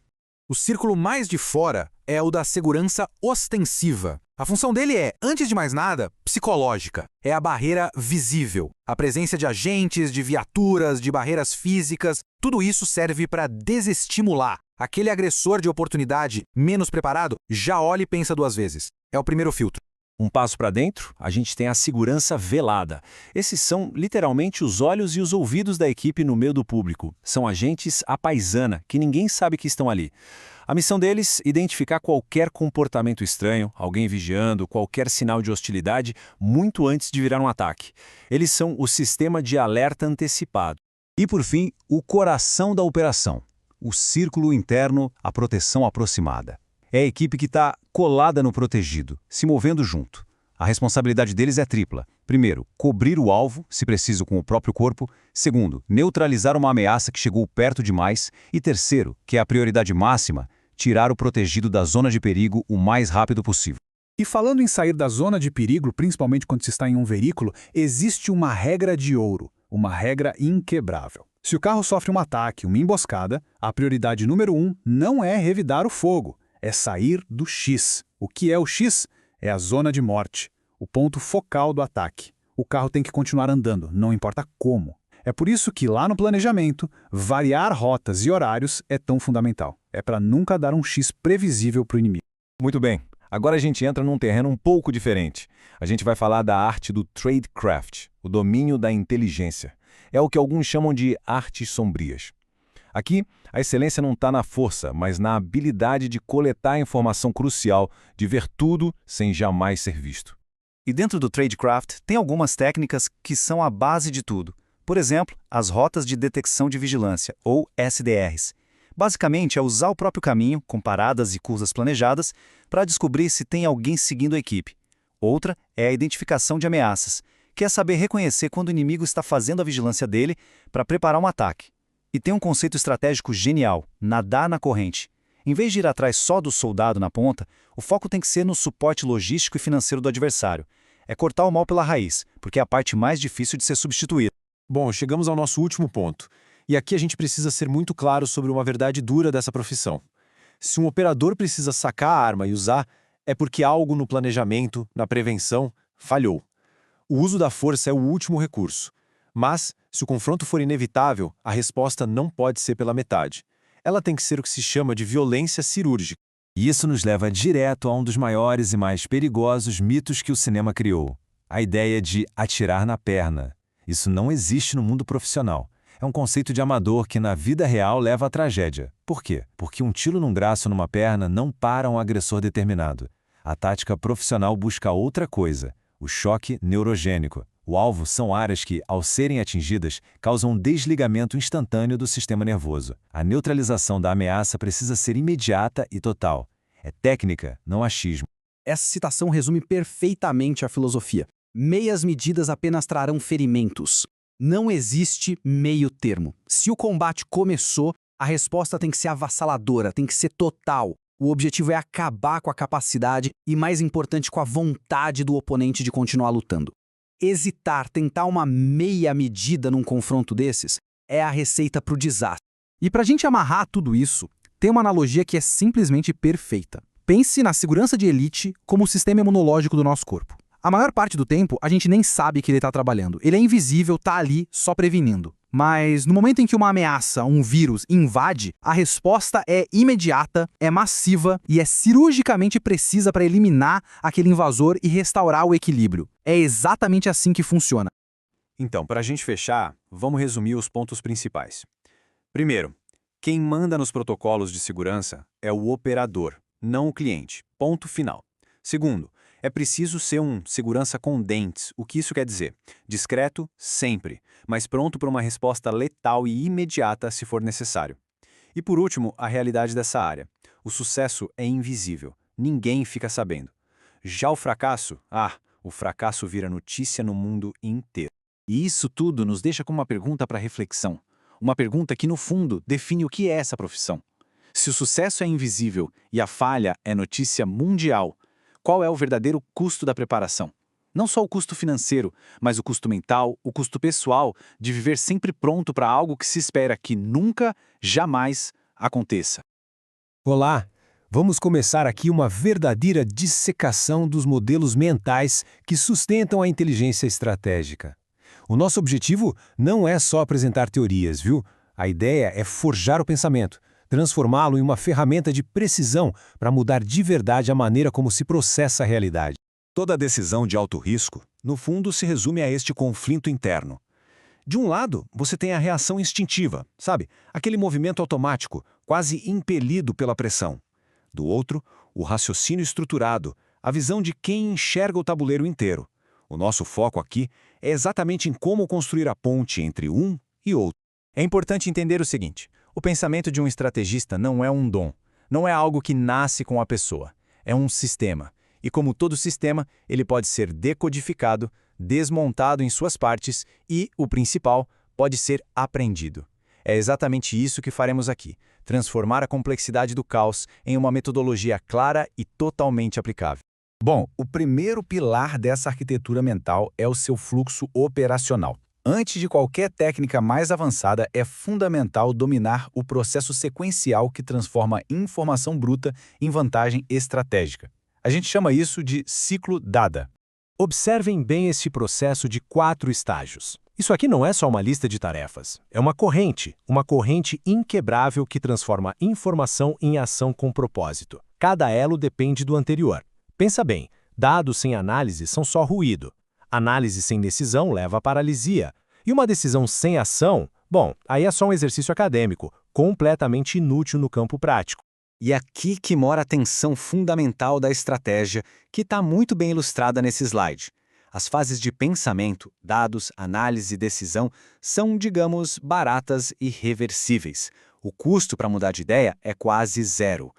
S13: O círculo mais de fora é o da segurança ostensiva. A função dele é, antes de mais nada, psicológica. É a barreira visível. A presença de agentes, de viaturas, de barreiras físicas, tudo isso serve para desestimular. Aquele agressor de oportunidade menos preparado já olha e pensa 2 vezes. É o primeiro filtro.
S3: Um passo para dentro, a gente tem a segurança velada. Esses são literalmente os olhos e os ouvidos da equipe no meio do público. São agentes à paisana, que ninguém sabe que estão ali. A missão deles é identificar qualquer comportamento estranho, alguém vigiando, qualquer sinal de hostilidade, muito antes de virar um ataque. Eles são o sistema de alerta antecipado.
S1: E por fim, o coração da operação. O círculo interno, a proteção aproximada. É a equipe que está colada no protegido, se movendo junto. A responsabilidade deles é tripla. Primeiro, cobrir o alvo, se preciso com o próprio corpo. Segundo, neutralizar uma ameaça que chegou perto demais. E terceiro, que é a prioridade máxima, tirar o protegido da zona de perigo o mais rápido possível.
S14: E falando em sair da zona de perigo, principalmente quando se está em um veículo, existe uma regra de ouro, uma regra inquebrável. Se o carro sofre um ataque, uma emboscada, a prioridade número 1 não é revidar o fogo. É sair do X. O que é o X? É a zona de morte, o ponto focal do ataque. O carro tem que continuar andando, não importa como. É por isso que lá no planejamento, variar rotas e horários é tão fundamental. É para nunca dar um X previsível para o inimigo.
S4: Muito bem, agora a gente entra num terreno um pouco diferente. A gente vai falar da arte do tradecraft, o domínio da inteligência. É o que alguns chamam de artes sombrias. Aqui, a excelência não está na força, mas na habilidade de coletar a informação crucial, de ver tudo sem jamais ser visto.
S2: E dentro do tradecraft, tem algumas técnicas que são a base de tudo. Por exemplo, as rotas de detecção de vigilância, ou SDRs. Basicamente, é usar o próprio caminho, com paradas e curvas planejadas, para descobrir se tem alguém seguindo a equipe. Outra é a identificação de ameaças, que é saber reconhecer quando o inimigo está fazendo a vigilância dele para preparar um ataque. E tem um conceito estratégico genial, nadar na corrente. Em vez de ir atrás só do soldado na ponta, o foco tem que ser no suporte logístico e financeiro do adversário. É cortar o mal pela raiz, porque é a parte mais difícil de ser substituída.
S6: Bom, chegamos ao nosso último ponto. E aqui a gente precisa ser muito claro sobre uma verdade dura dessa profissão. Se um operador precisa sacar a arma e usar, é porque algo no planejamento, na prevenção, falhou. O uso da força é o último recurso. Mas, se o confronto for inevitável, a resposta não pode ser pela metade. Ela tem que ser o que se chama de violência cirúrgica.
S4: E isso nos leva direto a um dos maiores e mais perigosos mitos que o cinema criou. A ideia de atirar na perna. Isso não existe no mundo profissional. É um conceito de amador que na vida real leva à tragédia. Por quê? Porque um tiro num braço ou numa perna não para um agressor determinado. A tática profissional busca outra coisa, o choque neurogênico. O alvo são áreas que, ao serem atingidas, causam um desligamento instantâneo do sistema nervoso. A neutralização da ameaça precisa ser imediata e total. É técnica, não achismo.
S7: Essa citação resume perfeitamente a filosofia. Meias medidas apenas trarão ferimentos. Não existe meio termo. Se o combate começou, a resposta tem que ser avassaladora, tem que ser total. O objetivo é acabar com a capacidade e, mais importante, com a vontade do oponente de continuar lutando. Hesitar, tentar uma meia medida num confronto desses, é a receita para o desastre. E para a gente amarrar tudo isso, tem uma analogia que é simplesmente perfeita. Pense na segurança de elite como o sistema imunológico do nosso corpo. A maior parte do tempo, a gente nem sabe que ele está trabalhando. Ele é invisível, está ali, só prevenindo. Mas no momento em que uma ameaça, um vírus, invade, a resposta é imediata, é massiva e é cirurgicamente precisa para eliminar aquele invasor e restaurar o equilíbrio. É exatamente assim que funciona.
S2: Então, para a gente fechar, vamos resumir os pontos principais. Primeiro, quem manda nos protocolos de segurança é o operador, não o cliente. Ponto final. Segundo, é preciso ser um segurança com dentes. O que isso quer dizer? Discreto, sempre, mas pronto para uma resposta letal e imediata se for necessário. E por último, a realidade dessa área. O sucesso é invisível. Ninguém fica sabendo. Já o fracasso? O fracasso vira notícia no mundo inteiro. E isso tudo nos deixa com uma pergunta para reflexão. Uma pergunta que, no fundo, define o que é essa profissão. Se o sucesso é invisível e a falha é notícia mundial, qual é o verdadeiro custo da preparação? Não só o custo financeiro, mas o custo mental, o custo pessoal de viver sempre pronto para algo que se espera que nunca, jamais aconteça.
S6: Olá! Vamos começar aqui uma verdadeira dissecação dos modelos mentais que sustentam a inteligência estratégica. O nosso objetivo não é só apresentar teorias, viu? A ideia é forjar o pensamento, transformá-lo em uma ferramenta de precisão para mudar de verdade a maneira como se processa a realidade.
S3: Toda decisão de alto risco, no fundo, se resume a este conflito interno. De um lado, você tem a reação instintiva, sabe? Aquele movimento automático, quase impelido pela pressão. Do outro, o raciocínio estruturado, a visão de quem enxerga o tabuleiro inteiro. O nosso foco aqui é exatamente em como construir a ponte entre um e outro.
S2: É importante entender o seguinte: o pensamento de um estrategista não é um dom, não é algo que nasce com a pessoa, é um sistema. E como todo sistema, ele pode ser decodificado, desmontado em suas partes e, o principal, pode ser aprendido. É exatamente isso que faremos aqui, transformar a complexidade do caos em uma metodologia clara e totalmente aplicável.
S1: Bom, o primeiro pilar dessa arquitetura mental é o seu fluxo operacional. Antes de qualquer técnica mais avançada, é fundamental dominar o processo sequencial que transforma informação bruta em vantagem estratégica. A gente chama isso de ciclo DADA.
S6: Observem bem esse processo de 4 estágios. Isso aqui não é só uma lista de tarefas. É uma corrente inquebrável que transforma informação em ação com propósito. Cada elo depende do anterior. Pensa bem, dados sem análise são só ruído. Análise sem decisão leva à paralisia. E uma decisão sem ação, aí é só um exercício acadêmico, completamente inútil no campo prático.
S2: E aqui que mora a tensão fundamental da estratégia, que está muito bem ilustrada nesse slide. As fases de pensamento, dados, análise e decisão são, digamos, baratas e reversíveis. O custo para mudar de ideia é quase zero.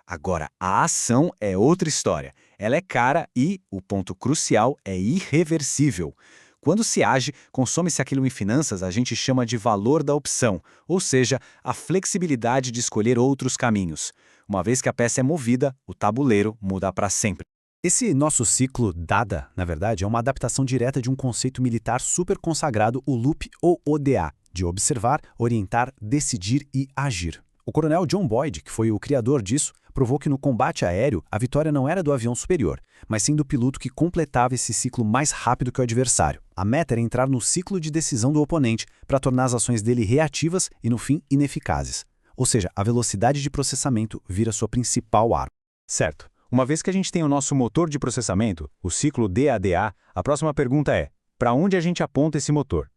S2: Agora, a ação é outra história. Ela é cara e, o ponto crucial, é irreversível. Quando se age, consome-se aquilo em finanças, a gente chama de valor da opção, ou seja, a flexibilidade de escolher outros caminhos. Uma vez que a peça é movida, o tabuleiro muda para sempre.
S7: Esse nosso ciclo DADA, na verdade, é uma adaptação direta de um conceito militar super consagrado, o LOOP ou ODA, de observar, orientar, decidir e agir. O coronel John Boyd, que foi o criador disso, provou que no combate aéreo a vitória não era do avião superior, mas sim do piloto que completava esse ciclo mais rápido que o adversário. A meta era entrar no ciclo de decisão do oponente para tornar as ações dele reativas e, no fim, ineficazes. Ou seja, a velocidade de processamento vira sua principal arma.
S2: Certo. Uma vez que a gente tem o nosso motor de processamento, o ciclo DADA, a próxima pergunta é: para onde a gente aponta esse motor?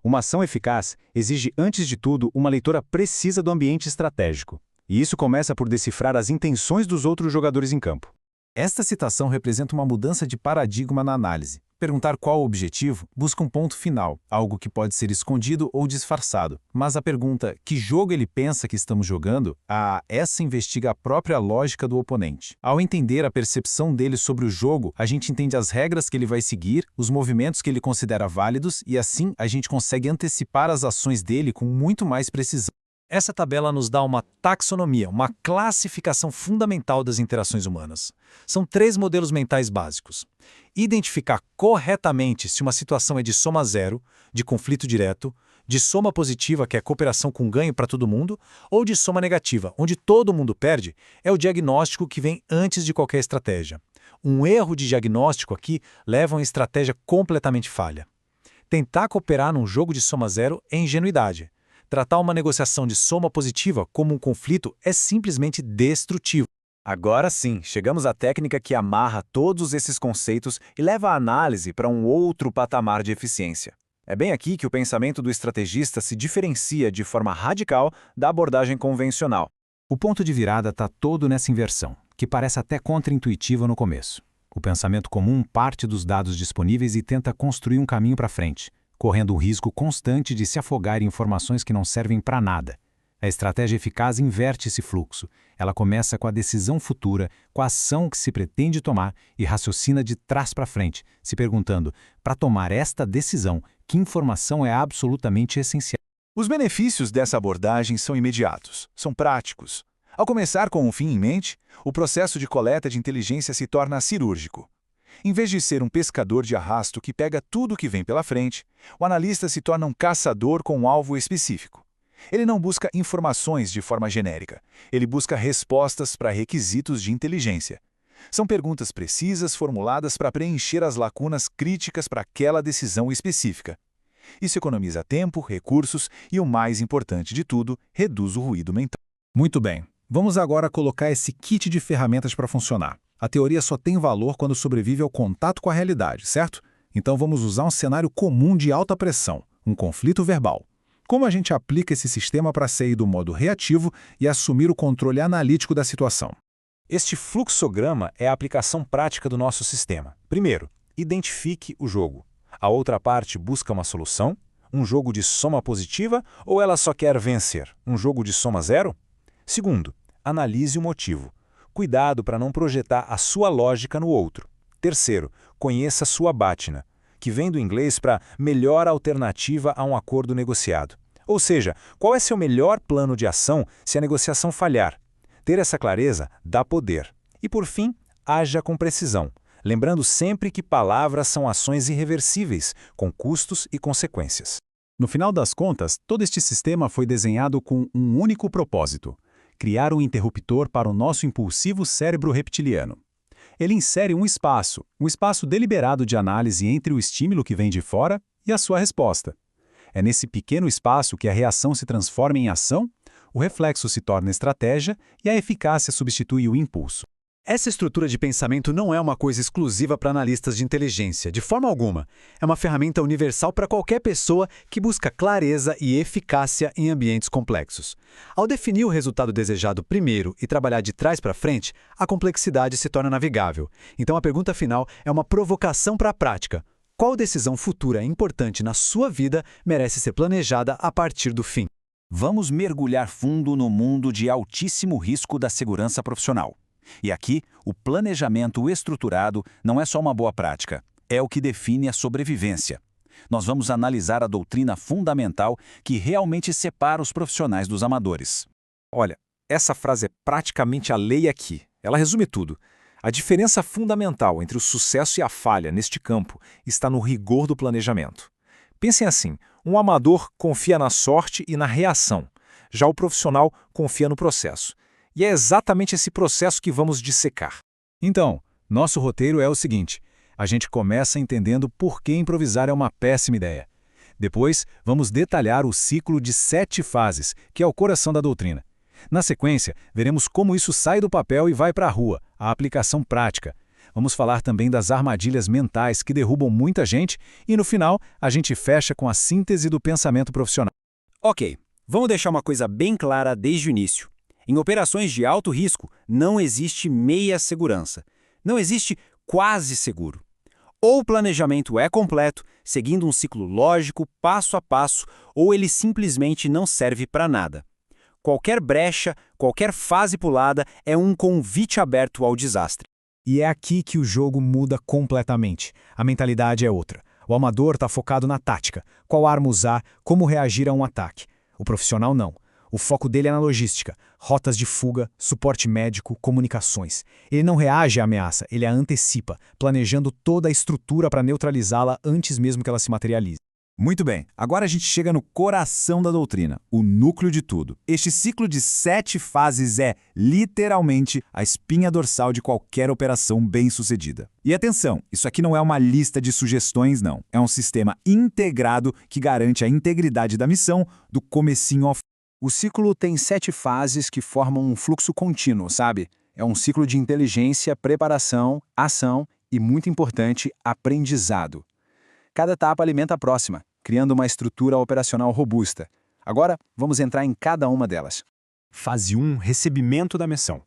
S2: Uma ação eficaz exige, antes de tudo, uma leitura precisa do ambiente estratégico. E isso começa por decifrar as intenções dos outros jogadores em campo.
S3: Esta citação representa uma mudança de paradigma na análise. Perguntar qual o objetivo busca um ponto final, algo que pode ser escondido ou disfarçado. Mas a pergunta, que jogo ele pensa que estamos jogando? Essa investiga a própria lógica do oponente. Ao entender a percepção dele sobre o jogo, a gente entende as regras que ele vai seguir, os movimentos que ele considera válidos e assim a gente consegue antecipar as ações dele com muito mais precisão. Essa tabela nos dá uma taxonomia, uma classificação fundamental das interações humanas. São 3 modelos mentais básicos. Identificar corretamente se uma situação é de soma zero, de conflito direto, de soma positiva, que é cooperação com ganho para todo mundo, ou de soma negativa, onde todo mundo perde, é o diagnóstico que vem antes de qualquer estratégia.
S5: Um erro de diagnóstico aqui leva a uma estratégia completamente falha. Tentar cooperar num jogo de soma zero é ingenuidade. Tratar uma negociação de soma positiva como um conflito é simplesmente destrutivo.
S2: Agora sim, chegamos à técnica que amarra todos esses conceitos e leva a análise para um outro patamar de eficiência. É bem aqui que o pensamento do estrategista se diferencia de forma radical da abordagem convencional.
S1: O ponto de virada está todo nessa inversão, que parece até contraintuitiva no começo. O pensamento comum parte dos dados disponíveis e tenta construir um caminho para frente, correndo o risco constante de se afogar em informações que não servem para nada. A estratégia eficaz inverte esse fluxo. Ela começa com a decisão futura, com a ação que se pretende tomar e raciocina de trás para frente, se perguntando, para tomar esta decisão, que informação é absolutamente essencial?
S3: Os benefícios dessa abordagem são imediatos, são práticos. Ao começar com um fim em mente, o processo de coleta de inteligência se torna cirúrgico. Em vez de ser um pescador de arrasto que pega tudo o que vem pela frente, o analista se torna um caçador com um alvo específico. Ele não busca informações de forma genérica, ele busca respostas para requisitos de inteligência. São perguntas precisas formuladas para preencher as lacunas críticas para aquela decisão específica. Isso economiza tempo, recursos e, o mais importante de tudo, reduz o ruído mental.
S14: Muito bem. Vamos agora colocar esse kit de ferramentas para funcionar. A teoria só tem valor quando sobrevive ao contato com a realidade, certo? Então vamos usar um cenário comum de alta pressão, um conflito verbal. Como a gente aplica esse sistema para sair do modo reativo e assumir o controle analítico da situação?
S5: Este fluxograma é a aplicação prática do nosso sistema. Primeiro, identifique o jogo. A outra parte busca uma solução? Um jogo de soma positiva ou ela só quer vencer? Um jogo de soma zero? Segundo, analise o motivo. Cuidado para não projetar a sua lógica no outro. Terceiro, conheça sua BATNA, que vem do inglês para melhor alternativa a um acordo negociado. Ou seja, qual é seu melhor plano de ação se a negociação falhar? Ter essa clareza dá poder. E por fim, haja com precisão, lembrando sempre que palavras são ações irreversíveis, com custos e consequências.
S14: No final das contas, todo este sistema foi desenhado com um único propósito: criar um interruptor para o nosso impulsivo cérebro reptiliano. Ele insere um espaço deliberado de análise entre o estímulo que vem de fora e a sua resposta. É nesse pequeno espaço que a reação se transforma em ação, o reflexo se torna estratégia e a eficácia substitui o impulso.
S5: Essa estrutura de pensamento não é uma coisa exclusiva para analistas de inteligência, de forma alguma. É uma ferramenta universal para qualquer pessoa que busca clareza e eficácia em ambientes complexos. Ao definir o resultado desejado primeiro e trabalhar de trás para frente, a complexidade se torna navegável. Então a pergunta final é uma provocação para a prática. Qual decisão futura importante na sua vida merece ser planejada a partir do fim?
S1: Vamos mergulhar fundo no mundo de altíssimo risco da segurança profissional. E aqui, o planejamento estruturado não é só uma boa prática, é o que define a sobrevivência. Nós vamos analisar a doutrina fundamental que realmente separa os profissionais dos amadores.
S2: Olha, essa frase é praticamente a lei aqui. Ela resume tudo. A diferença fundamental entre o sucesso e a falha neste campo está no rigor do planejamento. Pensem assim, um amador confia na sorte e na reação. Já o profissional confia no processo. E é exatamente esse processo que vamos dissecar.
S14: Então, nosso roteiro é o seguinte: a gente começa entendendo por que improvisar é uma péssima ideia. Depois, vamos detalhar o ciclo de 7 fases, que é o coração da doutrina. Na sequência, veremos como isso sai do papel e vai para a rua, a aplicação prática. Vamos falar também das armadilhas mentais que derrubam muita gente e, no final, a gente fecha com a síntese do pensamento profissional.
S15: Ok, vamos deixar uma coisa bem clara desde o início. Em operações de alto risco, não existe meia segurança. Não existe quase seguro. Ou o planejamento é completo, seguindo um ciclo lógico, passo a passo, ou ele simplesmente não serve para nada. Qualquer brecha, qualquer fase pulada é um convite aberto ao desastre.
S14: E é aqui que o jogo muda completamente. A mentalidade é outra. O amador está focado na tática, qual arma usar, como reagir a um ataque. O profissional não. O foco dele é na logística, rotas de fuga, suporte médico, comunicações. Ele não reage à ameaça, ele a antecipa, planejando toda a estrutura para neutralizá-la antes mesmo que ela se materialize.
S2: Muito bem, agora a gente chega no coração da doutrina, o núcleo de tudo. Este ciclo de 7 fases é, literalmente, a espinha dorsal de qualquer operação bem-sucedida. E atenção, isso aqui não é uma lista de sugestões, não. É um sistema integrado que garante a integridade da missão do comecinho ao fim.
S15: O ciclo tem 7 fases que formam um fluxo contínuo, sabe? É um ciclo de inteligência, preparação, ação e, muito importante, aprendizado. Cada etapa alimenta a próxima, criando uma estrutura operacional robusta. Agora, vamos entrar em cada uma delas.
S16: Fase 1, recebimento da missão.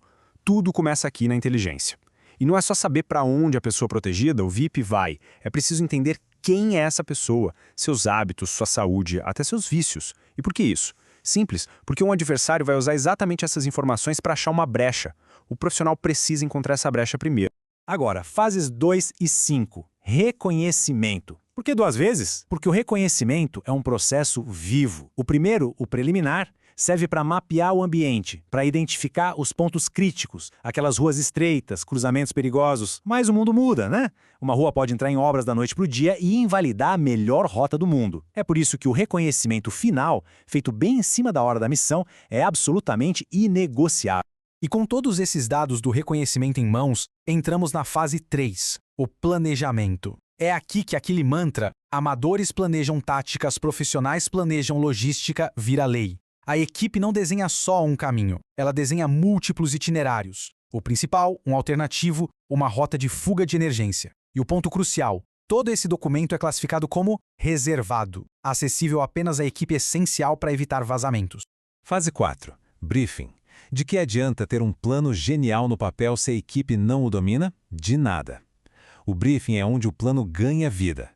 S16: Tudo começa aqui na inteligência. E não é só saber para onde a pessoa protegida, o VIP, vai. É preciso entender quem é essa pessoa, seus hábitos, sua saúde, até seus vícios. E por que isso? Simples, porque um adversário vai usar exatamente essas informações para achar uma brecha. O profissional precisa encontrar essa brecha primeiro.
S17: Agora, fases 2 e 5. Reconhecimento. Por que 2 vezes? Porque o reconhecimento é um processo vivo. O primeiro, o preliminar, serve para mapear o ambiente, para identificar os pontos críticos, aquelas ruas estreitas, cruzamentos perigosos. Mas o mundo muda, né? Uma rua pode entrar em obras da noite para o dia e invalidar a melhor rota do mundo. É por isso que o reconhecimento final, feito bem em cima da hora da missão, é absolutamente inegociável.
S13: E com todos esses dados do reconhecimento em mãos, entramos na fase 3, o planejamento. É aqui que aquele mantra, amadores planejam táticas, profissionais planejam logística, vira lei. A equipe não desenha só um caminho, ela desenha múltiplos itinerários. O principal, um alternativo, uma rota de fuga de emergência. E o ponto crucial, todo esse documento é classificado como reservado, acessível apenas à equipe essencial para evitar vazamentos.
S6: Fase 4. Briefing. De que adianta ter um plano genial no papel se a equipe não o domina? De nada. O briefing é onde o plano ganha vida.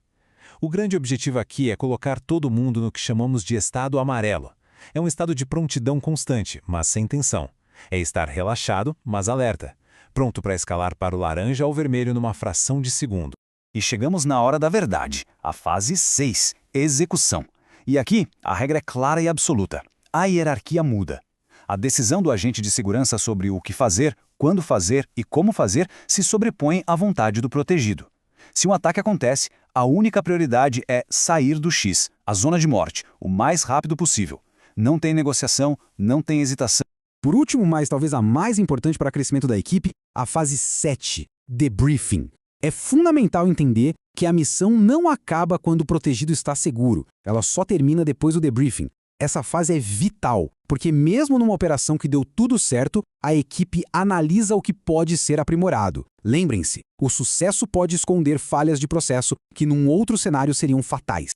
S6: O grande objetivo aqui é colocar todo mundo no que chamamos de estado amarelo. É um estado de prontidão constante, mas sem tensão. É estar relaxado, mas alerta. Pronto para escalar para o laranja ou vermelho numa fração de segundo.
S15: E chegamos na hora da verdade, a fase 6, execução. E aqui, a regra é clara e absoluta. A hierarquia muda. A decisão do agente de segurança sobre o que fazer, quando fazer e como fazer se sobrepõe à vontade do protegido. Se um ataque acontece, a única prioridade é sair do X, a zona de morte, o mais rápido possível. Não tem negociação, não tem hesitação.
S7: Por último, mas talvez a mais importante para o crescimento da equipe, a fase 7, debriefing. É fundamental entender que a missão não acaba quando o protegido está seguro, ela só termina depois do debriefing. Essa fase é vital, porque mesmo numa operação que deu tudo certo, a equipe analisa o que pode ser aprimorado. Lembrem-se, o sucesso pode esconder falhas de processo que num outro cenário seriam fatais.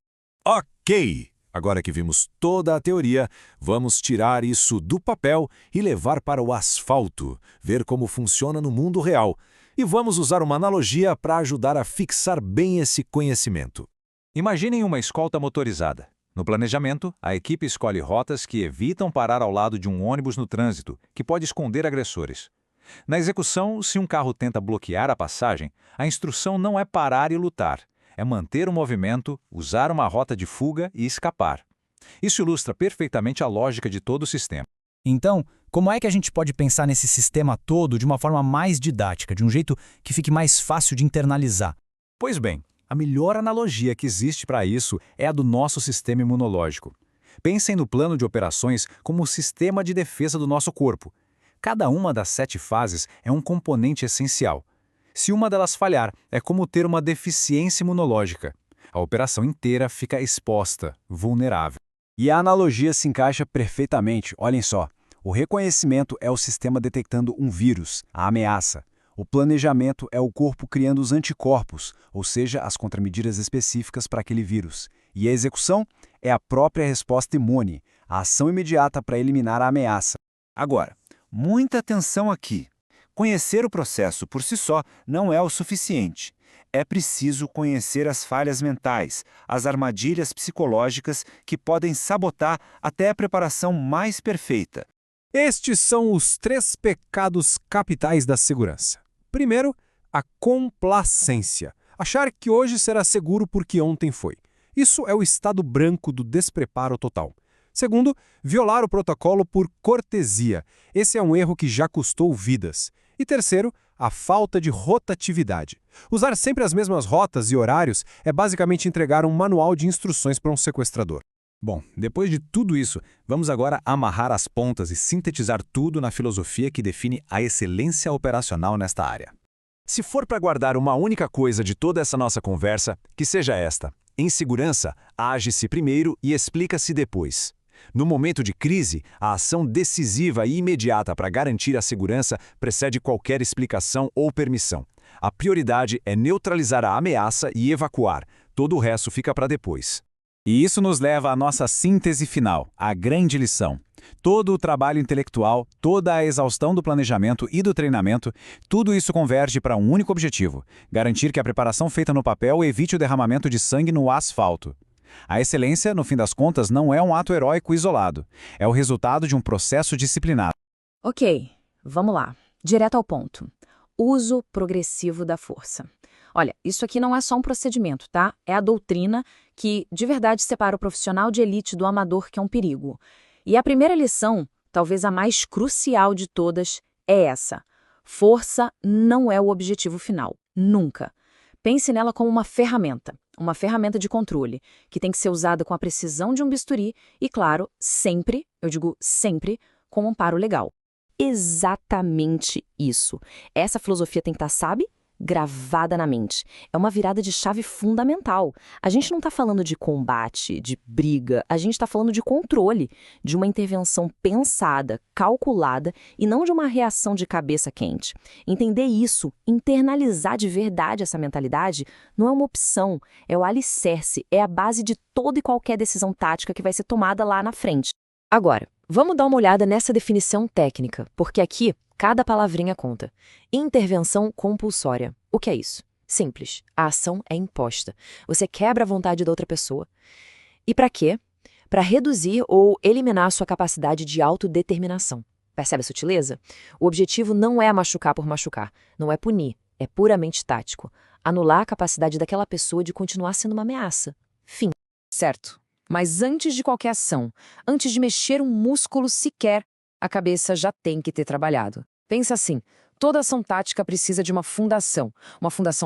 S6: Ok! Agora que vimos toda a teoria, vamos tirar isso do papel e levar para o asfalto, ver como funciona no mundo real. E vamos usar uma analogia para ajudar a fixar bem esse conhecimento. Imaginem uma escolta motorizada. No planejamento, a equipe escolhe rotas que evitam parar ao lado de um ônibus no trânsito, que pode esconder agressores. Na execução, se um carro tenta bloquear a passagem, a instrução não é parar e lutar, é manter o movimento, usar uma rota de fuga e escapar. Isso ilustra perfeitamente a lógica de todo o sistema.
S13: Então, como é que a gente pode pensar nesse sistema todo de uma forma mais didática, de um jeito que fique mais fácil de internalizar?
S6: Pois bem, a melhor analogia que existe para isso é a do nosso sistema imunológico. Pensem no plano de operações como o sistema de defesa do nosso corpo. Cada uma das 7 fases é um componente essencial. Se uma delas falhar, é como ter uma deficiência imunológica. A operação inteira fica exposta, vulnerável.
S15: E a analogia se encaixa perfeitamente, olhem só. O reconhecimento é o sistema detectando um vírus, a ameaça. O planejamento é o corpo criando os anticorpos, ou seja, as contramedidas específicas para aquele vírus. E a execução é a própria resposta imune, a ação imediata para eliminar a ameaça.
S18: Agora, muita atenção aqui. Conhecer o processo por si só não é o suficiente. É preciso conhecer as falhas mentais, as armadilhas psicológicas que podem sabotar até a preparação mais perfeita.
S14: Estes são os 3 pecados capitais da segurança. Primeiro, a complacência. Achar que hoje será seguro porque ontem foi. Isso é o estado branco do despreparo total. Segundo, violar o protocolo por cortesia. Esse é um erro que já custou vidas. E terceiro, a falta de rotatividade. Usar sempre as mesmas rotas e horários é basicamente entregar um manual de instruções para um sequestrador.
S4: Bom, depois de tudo isso, vamos agora amarrar as pontas e sintetizar tudo na filosofia que define a excelência operacional nesta área. Se for para guardar uma única coisa de toda essa nossa conversa, que seja esta: em segurança, age-se primeiro e explica-se depois. No momento de crise, a ação decisiva e imediata para garantir a segurança precede qualquer explicação ou permissão. A prioridade é neutralizar a ameaça e evacuar. Todo o resto fica para depois.
S1: E isso nos leva à nossa síntese final, a grande lição. Todo o trabalho intelectual, toda a exaustão do planejamento e do treinamento, tudo isso converge para um único objetivo: garantir que a preparação feita no papel evite o derramamento de sangue no asfalto. A excelência, no fim das contas, não é um ato heróico isolado. É o resultado de um processo disciplinado.
S9: Ok, vamos lá. Direto ao ponto. Uso progressivo da força. Olha, isso aqui não é só um procedimento, tá? É a doutrina que, de verdade, separa o profissional de elite do amador, que é um perigo. E a primeira lição, talvez a mais crucial de todas, é essa: força não é o objetivo final. Nunca. Pense nela como uma ferramenta de controle, que tem que ser usada com a precisão de um bisturi e, claro, sempre, eu digo sempre, com um amparo legal. Exatamente isso. Essa filosofia tem que estar, sabe, gravada na mente. É uma virada de chave fundamental. A gente não está falando de combate, de briga, a gente está falando de controle, de uma intervenção pensada, calculada e não de uma reação de cabeça quente. Entender isso, internalizar de verdade essa mentalidade, não é uma opção, é o alicerce, é a base de toda e qualquer decisão tática que vai ser tomada lá na frente. Agora, vamos dar uma olhada nessa definição técnica, porque aqui cada palavrinha conta. Intervenção compulsória. O que é isso? Simples. A ação é imposta. Você quebra a vontade da outra pessoa. E para quê? Para reduzir ou eliminar a sua capacidade de autodeterminação. Percebe a sutileza? O objetivo não é machucar por machucar, não é punir, é puramente tático. Anular a capacidade daquela pessoa de continuar sendo uma ameaça. Fim. Certo. Mas antes de qualquer ação, antes de mexer um músculo sequer, a cabeça já tem que ter trabalhado. Pensa assim, toda ação tática precisa de uma fundação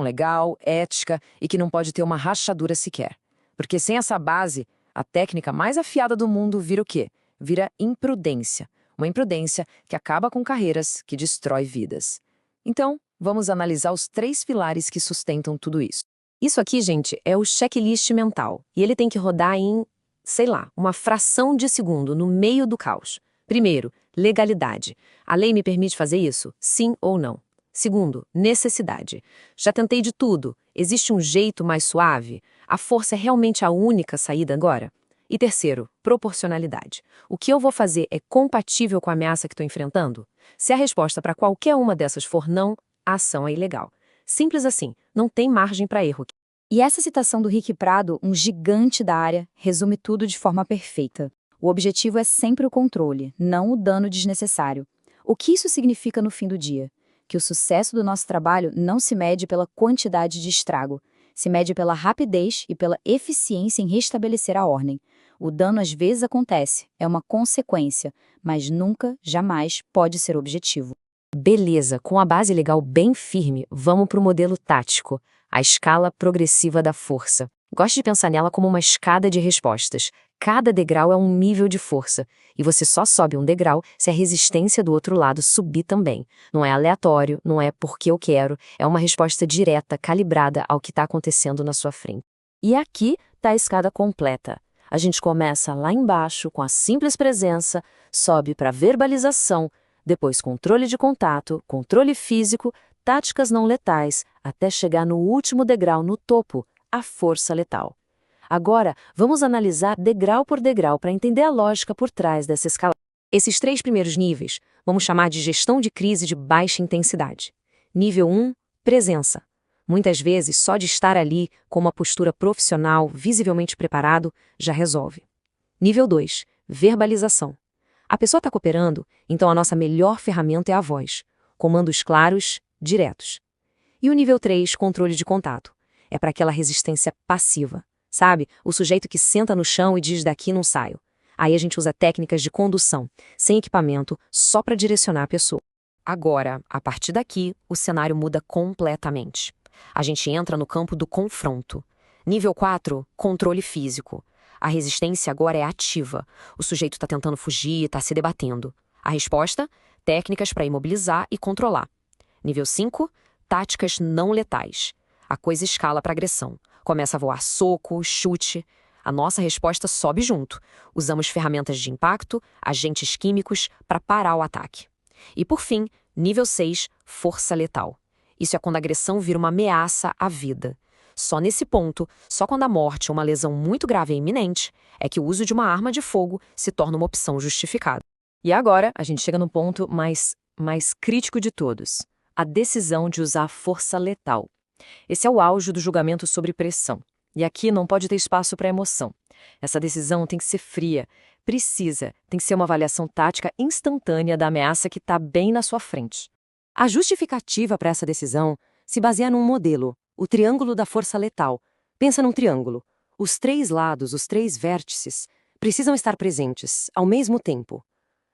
S9: legal, ética e que não pode ter uma rachadura sequer. Porque sem essa base, a técnica mais afiada do mundo vira o quê? Vira imprudência. Uma imprudência que acaba com carreiras, que destrói vidas. Então, vamos analisar os 3 pilares que sustentam tudo isso. Isso aqui, gente, é o checklist mental. E ele tem que rodar em, sei lá, uma fração de segundo, no meio do caos. Primeiro, legalidade. A lei me permite fazer isso? Sim ou não? Segundo, necessidade. Já tentei de tudo. Existe um jeito mais suave? A força é realmente a única saída agora? E terceiro, proporcionalidade. O que eu vou fazer é compatível com a ameaça que estou enfrentando? Se a resposta para qualquer uma dessas for não, a ação é ilegal. Simples assim, não tem margem para erro.
S8: E essa citação do Rick Prado, um gigante da área, resume tudo de forma perfeita. O objetivo é sempre o controle, não o dano desnecessário. O que isso significa no fim do dia? Que o sucesso do nosso trabalho não se mede pela quantidade de estrago, se mede pela rapidez e pela eficiência em restabelecer a ordem. O dano às vezes acontece, é uma consequência, mas nunca, jamais pode ser objetivo.
S9: Beleza, com a base legal bem firme, vamos para o modelo tático, a escala progressiva da força. Gosto de pensar nela como uma escada de respostas. Cada degrau é um nível de força, e você só sobe um degrau se a resistência do outro lado subir também. Não é aleatório, não é porque eu quero, é uma resposta direta, calibrada ao que está acontecendo na sua frente. E aqui está a escada completa. A gente começa lá embaixo com a simples presença, sobe para verbalização, depois controle de contato, controle físico, táticas não letais, até chegar no último degrau no topo, a força letal. Agora, vamos analisar degrau por degrau para entender a lógica por trás dessa escala. Esses 3 primeiros níveis, vamos chamar de gestão de crise de baixa intensidade. Nível 1, presença. Muitas vezes, só de estar ali, com uma postura profissional, visivelmente preparado, já resolve. Nível 2, verbalização. A pessoa está cooperando, então a nossa melhor ferramenta é a voz. Comandos claros, diretos. E o nível 3, controle de contato. É para aquela resistência passiva. Sabe? O sujeito que senta no chão e diz daqui não saio. Aí a gente usa técnicas de condução, sem equipamento, só para direcionar a pessoa. Agora, a partir daqui, o cenário muda completamente. A gente entra no campo do confronto. Nível 4, controle físico. A resistência agora é ativa. O sujeito está tentando fugir, está se debatendo. A resposta? Técnicas para imobilizar e controlar. Nível 5, táticas não letais. A coisa escala para agressão. Começa a voar soco, chute. A nossa resposta sobe junto. Usamos ferramentas de impacto, agentes químicos para parar o ataque. E por fim, nível 6, força letal. Isso é quando a agressão vira uma ameaça à vida. Só nesse ponto, só quando a morte ou uma lesão muito grave é iminente, é que o uso de uma arma de fogo se torna uma opção justificada.
S11: E agora, a gente chega no ponto mais crítico de todos. A decisão de usar força letal. Esse é o auge do julgamento sobre pressão. E aqui não pode ter espaço para emoção. Essa decisão tem que ser fria, tem que ser uma avaliação tática instantânea da ameaça que está bem na sua frente. A justificativa para essa decisão se baseia num modelo, o triângulo da força letal. Pensa num triângulo. Os 3 lados, os 3 vértices, precisam estar presentes ao mesmo tempo.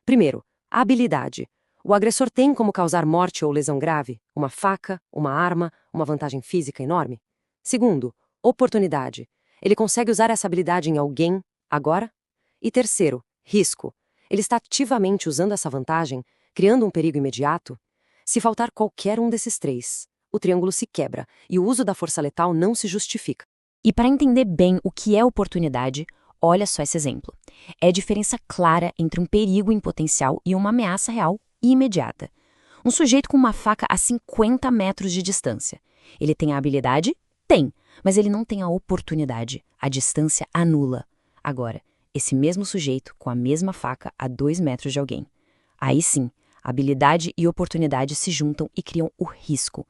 S11: Primeiro, a habilidade. O agressor tem como causar morte ou lesão grave? Uma faca, uma arma, uma vantagem física enorme? Segundo, oportunidade. Ele consegue usar essa habilidade em alguém, agora? E terceiro, risco. Ele está ativamente usando essa vantagem, criando um perigo imediato? Se faltar qualquer um desses 3, o triângulo se quebra e o uso da força letal não se justifica.
S10: E para entender bem o que é oportunidade, olha só esse exemplo. É a diferença clara entre um perigo em potencial e uma ameaça real e imediata. Um sujeito com uma faca a 50 metros de distância. Ele tem a habilidade? Tem, mas ele não tem a oportunidade. A distância anula. Agora, esse mesmo sujeito com a mesma faca a 2 metros de alguém. Aí sim, habilidade e oportunidade se juntam e criam o risco.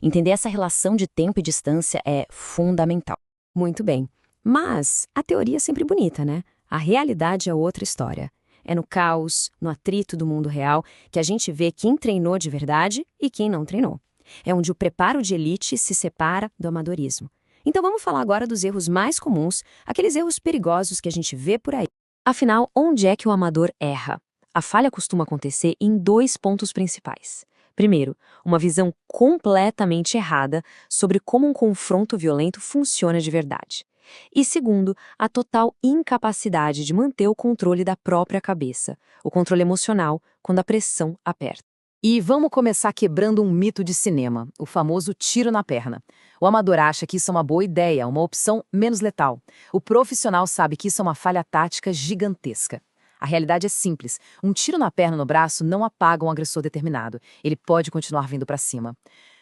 S10: Entender essa relação de tempo e distância é fundamental.
S9: Muito bem. Mas a teoria é sempre bonita, né? A realidade é outra história. É no caos, no atrito do mundo real, que a gente vê quem treinou de verdade e quem não treinou. É onde o preparo de elite se separa do amadorismo. Então vamos falar agora dos erros mais comuns, aqueles erros perigosos que a gente vê por aí. Afinal, onde é que o amador erra? A falha costuma acontecer em 2 pontos principais. Primeiro, uma visão completamente errada sobre como um confronto violento funciona de verdade. E segundo, a total incapacidade de manter o controle da própria cabeça, o controle emocional, quando a pressão aperta.
S11: E vamos começar quebrando um mito de cinema, o famoso tiro na perna. O amador acha que isso é uma boa ideia, uma opção menos letal. O profissional sabe que isso é uma falha tática gigantesca. A realidade é simples. Um tiro na perna no braço não apaga um agressor determinado. Ele pode continuar vindo para cima.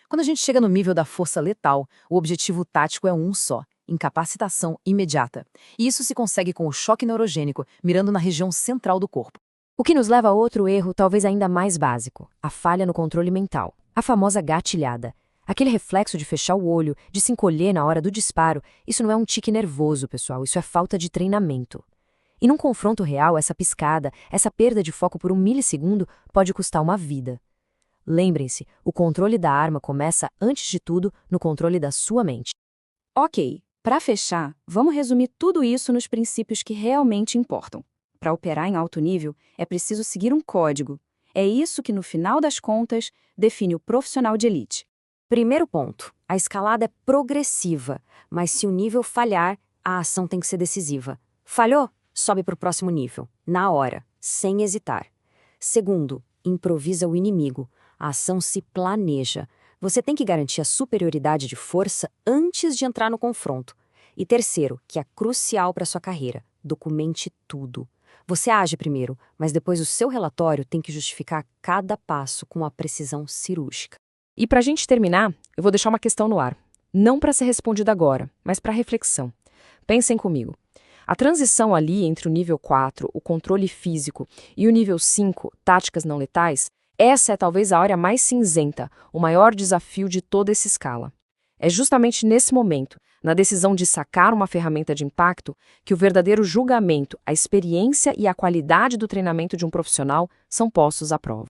S11: Quando a gente chega no nível da força letal, o objetivo tático é um só: incapacitação imediata. E isso se consegue com o choque neurogênico, mirando na região central do corpo.
S9: O que nos leva a outro erro, talvez ainda mais básico: a falha no controle mental. A famosa gatilhada. Aquele reflexo de fechar o olho, de se encolher na hora do disparo, isso não é um tique nervoso, pessoal, isso é falta de treinamento. E num confronto real, essa piscada, essa perda de foco por 1 milissegundo pode custar uma vida. Lembrem-se, o controle da arma começa, antes de tudo, no controle da sua mente.
S19: Ok, para fechar, vamos resumir tudo isso nos princípios que realmente importam. Para operar em alto nível, é preciso seguir um código. É isso que, no final das contas, define o profissional de elite.
S9: Primeiro ponto, a escalada é progressiva, mas se o nível falhar, a ação tem que ser decisiva. Falhou? Sobe para o próximo nível, na hora, sem hesitar. Segundo, improvisa o inimigo. A ação se planeja. Você tem que garantir a superioridade de força antes de entrar no confronto. E terceiro, que é crucial para sua carreira, documente tudo. Você age primeiro, mas depois o seu relatório tem que justificar cada passo com uma precisão cirúrgica.
S20: E para a gente terminar, eu vou deixar uma questão no ar. Não para ser respondida agora, mas para reflexão. Pensem comigo. A transição ali entre o nível 4, o controle físico, e o nível 5, táticas não letais, essa é talvez a área mais cinzenta, o maior desafio de toda essa escala. É justamente nesse momento, na decisão de sacar uma ferramenta de impacto, que o verdadeiro julgamento, a experiência e a qualidade do treinamento de um profissional são postos à prova.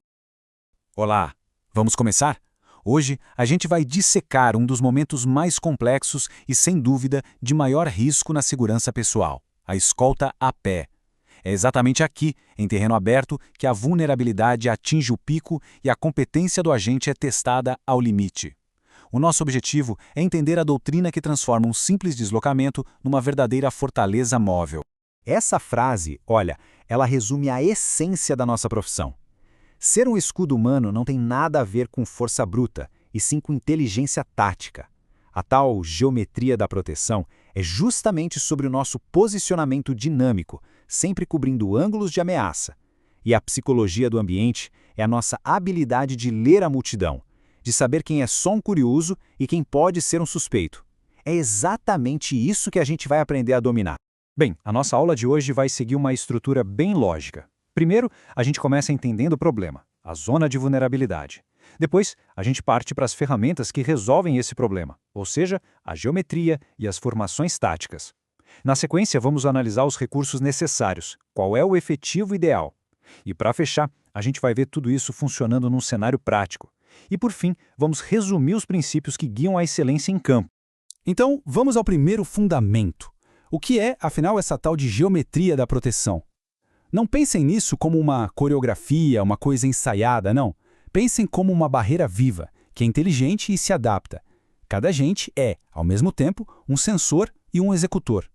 S1: Olá, vamos começar? Hoje, a gente vai dissecar um dos momentos mais complexos e, sem dúvida, de maior risco na segurança pessoal, a escolta a pé.
S5: É exatamente aqui, em terreno aberto, que a vulnerabilidade atinge o pico e a competência do agente é testada ao limite. O nosso objetivo é entender a doutrina que transforma um simples deslocamento numa verdadeira fortaleza móvel. Essa frase, olha, ela resume a essência da nossa profissão. Ser um escudo humano não tem nada a ver com força bruta, e sim com inteligência tática. A tal geometria da proteção é justamente sobre o nosso posicionamento dinâmico, sempre cobrindo ângulos de ameaça. E a psicologia do ambiente é a nossa habilidade de ler a multidão, de saber quem é só um curioso e quem pode ser um suspeito. É exatamente isso que a gente vai aprender a dominar.
S15: Bem, a nossa aula de hoje vai seguir uma estrutura bem lógica. Primeiro, a gente começa entendendo o problema, a zona de vulnerabilidade. Depois, a gente parte para as ferramentas que resolvem esse problema, ou seja, a geometria e as formações táticas. Na sequência, vamos analisar os recursos necessários, qual é o efetivo ideal. E para fechar, a gente vai ver tudo isso funcionando num cenário prático. E por fim, vamos resumir os princípios que guiam a excelência em campo.
S14: Então, vamos ao primeiro fundamento. O que é, afinal, essa tal de geometria da proteção? Não pensem nisso como uma coreografia, uma coisa ensaiada, não. Pensem como uma barreira viva, que é inteligente e se adapta. Cada agente é, ao mesmo tempo, um sensor e um executor.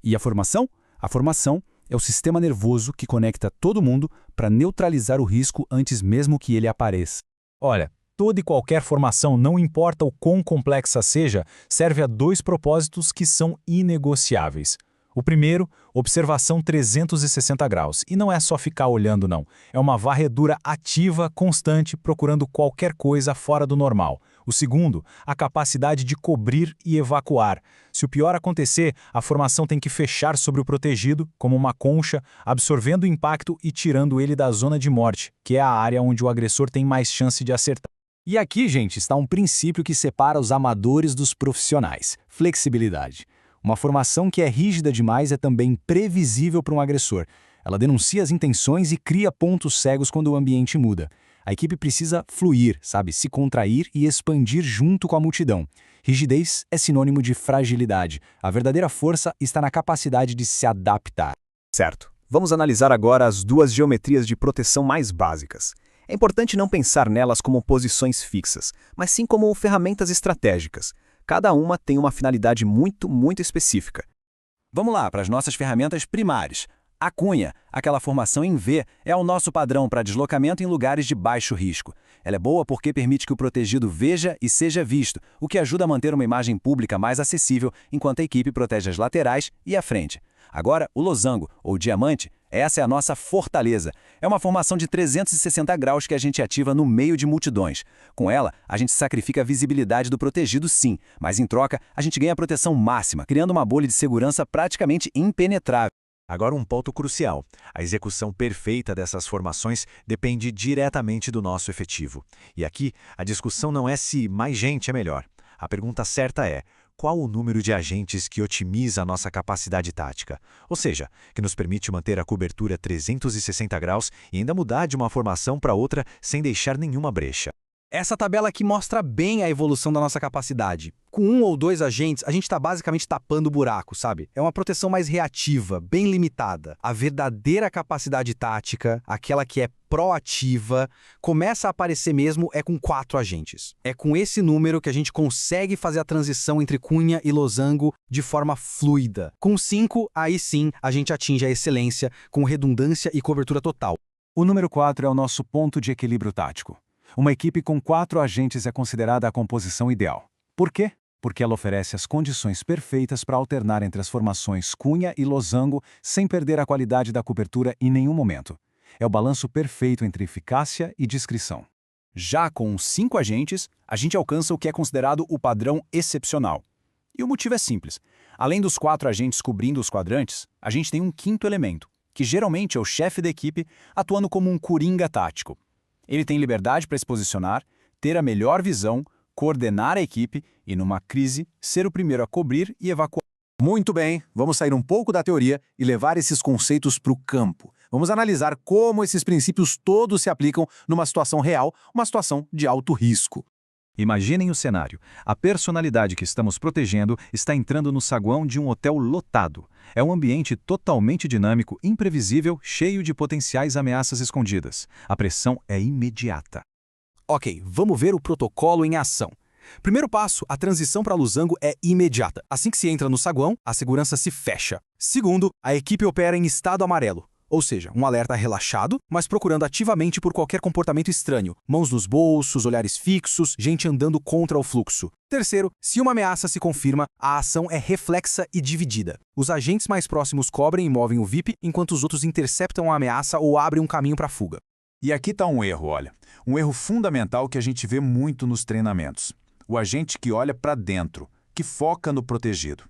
S14: E a formação? A formação é o sistema nervoso que conecta todo mundo para neutralizar o risco antes mesmo que ele apareça.
S4: Olha, toda e qualquer formação, não importa o quão complexa seja, serve a dois propósitos que são inegociáveis. O primeiro, observação 360 graus. E não é só ficar olhando, não. É uma varredura ativa, constante, procurando qualquer coisa fora do normal. O segundo, a capacidade de cobrir e evacuar. Se o pior acontecer, a formação tem que fechar sobre o protegido, como uma concha, absorvendo o impacto e tirando ele da zona de morte, que é a área onde o agressor tem mais chance de acertar.
S1: E aqui, gente, está um princípio que separa os amadores dos profissionais: flexibilidade. Uma formação que é rígida demais é também previsível para um agressor. Ela denuncia as intenções e cria pontos cegos quando o ambiente muda. A equipe precisa fluir, sabe? Se contrair e expandir junto com a multidão. Rigidez é sinônimo de fragilidade. A verdadeira força está na capacidade de se adaptar.
S2: Certo. Vamos analisar agora as duas geometrias de proteção mais básicas. É importante não pensar nelas como posições fixas, mas sim como ferramentas estratégicas. Cada uma tem uma finalidade muito específica. Vamos lá para as nossas ferramentas primárias. A cunha, aquela formação em V, é o nosso padrão para deslocamento em lugares de baixo risco. Ela é boa porque permite que o protegido veja e seja visto, o que ajuda a manter uma imagem pública mais acessível enquanto a equipe protege as laterais e a frente. Agora, o losango, ou diamante, essa é a nossa fortaleza. É uma formação de 360 graus que a gente ativa no meio de multidões. Com ela, a gente sacrifica a visibilidade do protegido, sim, mas em troca, a gente ganha a proteção máxima, criando uma bolha de segurança praticamente impenetrável.
S3: Agora um ponto crucial. A execução perfeita dessas formações depende diretamente do nosso efetivo. E aqui, a discussão não é se mais gente é melhor. A pergunta certa é: qual o número de agentes que otimiza a nossa capacidade tática? Ou seja, que nos permite manter a cobertura 360 graus e ainda mudar de uma formação para outra sem deixar nenhuma brecha.
S7: Essa tabela aqui mostra bem a evolução da nossa capacidade. Com um ou dois agentes, a gente está basicamente tapando o buraco, sabe? É uma proteção mais reativa, bem limitada. A verdadeira capacidade tática, aquela que é proativa, começa a aparecer mesmo com 4 agentes. É com esse número que a gente consegue fazer a transição entre cunha e losango de forma fluida. Com 5, aí sim, a gente atinge a excelência com redundância e cobertura total.
S15: O número 4 é o nosso ponto de equilíbrio tático. Uma equipe com 4 agentes é considerada a composição ideal. Por quê? Porque ela oferece as condições perfeitas para alternar entre as formações cunha e losango sem perder a qualidade da cobertura em nenhum momento. É o balanço perfeito entre eficácia e discrição.
S1: Já com 5 agentes, a gente alcança o que é considerado o padrão excepcional. E o motivo é simples. Além dos 4 agentes cobrindo os quadrantes, a gente tem um quinto elemento, que geralmente é o chefe da equipe, atuando como um coringa tático. Ele tem liberdade para se posicionar, ter a melhor visão, coordenar a equipe e, numa crise, ser o primeiro a cobrir e evacuar.
S12: Muito bem, vamos sair um pouco da teoria e levar esses conceitos para o campo. Vamos analisar como esses princípios todos se aplicam numa situação real, uma situação de alto risco.
S1: Imaginem o cenário. A personalidade que estamos protegendo está entrando no saguão de um hotel lotado. É um ambiente totalmente dinâmico, imprevisível, cheio de potenciais ameaças escondidas. A pressão é imediata.
S13: Ok, vamos ver o protocolo em ação. Primeiro passo, a transição para losango é imediata. Assim que se entra no saguão, a segurança se fecha. Segundo, a equipe opera em estado amarelo. Ou seja, um alerta relaxado, mas procurando ativamente por qualquer comportamento estranho. Mãos nos bolsos, olhares fixos, gente andando contra o fluxo. Terceiro, se uma ameaça se confirma, a ação é reflexa e dividida. Os agentes mais próximos cobrem e movem o VIP, enquanto os outros interceptam a ameaça ou abrem um caminho para a fuga.
S5: E aqui está um erro, olha. Um erro fundamental que a gente vê muito nos treinamentos. O agente que olha para dentro, que foca no protegido.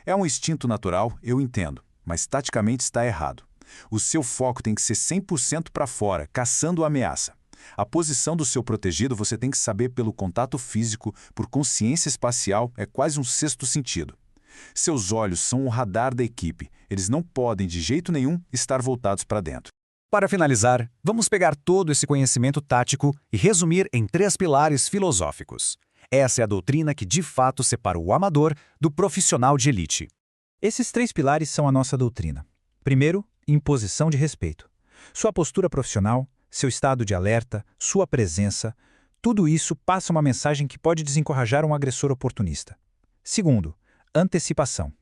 S5: É um instinto natural, eu entendo, mas taticamente está errado. O seu foco tem que ser 100% para fora, caçando a ameaça. A posição do seu protegido você tem que saber pelo contato físico, por consciência espacial, é quase um sexto sentido. Seus olhos são o radar da equipe, eles não podem de jeito nenhum estar voltados para dentro.
S4: Para finalizar, vamos pegar todo esse conhecimento tático e resumir em 3 pilares filosóficos. Essa é a doutrina que de fato separa o amador do profissional de elite. Esses 3 pilares são a nossa doutrina. Primeiro, imposição de respeito. Sua postura profissional, seu estado de alerta, sua presença, tudo isso passa uma mensagem que pode desencorajar um agressor oportunista. Segundo, antecipação.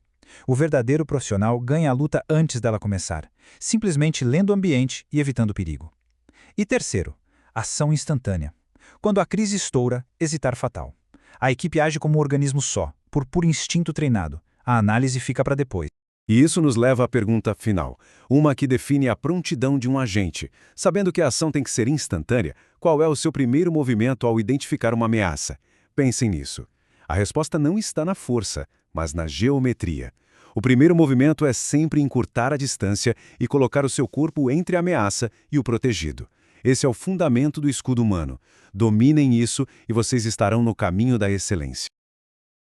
S4: O verdadeiro profissional ganha a luta antes dela começar, simplesmente lendo o ambiente e evitando perigo. E terceiro, ação instantânea. Quando a crise estoura, hesitar fatal. A equipe age como um organismo só, por puro instinto treinado. A análise fica para depois.
S6: E isso nos leva à pergunta final, uma que define a prontidão de um agente. Sabendo que a ação tem que ser instantânea, qual é o seu primeiro movimento ao identificar uma ameaça? Pensem nisso. A resposta não está na força, mas na geometria. O primeiro movimento é sempre encurtar a distância e colocar o seu corpo entre a ameaça e o protegido. Esse é o fundamento do escudo humano. Dominem isso e vocês estarão no caminho da excelência.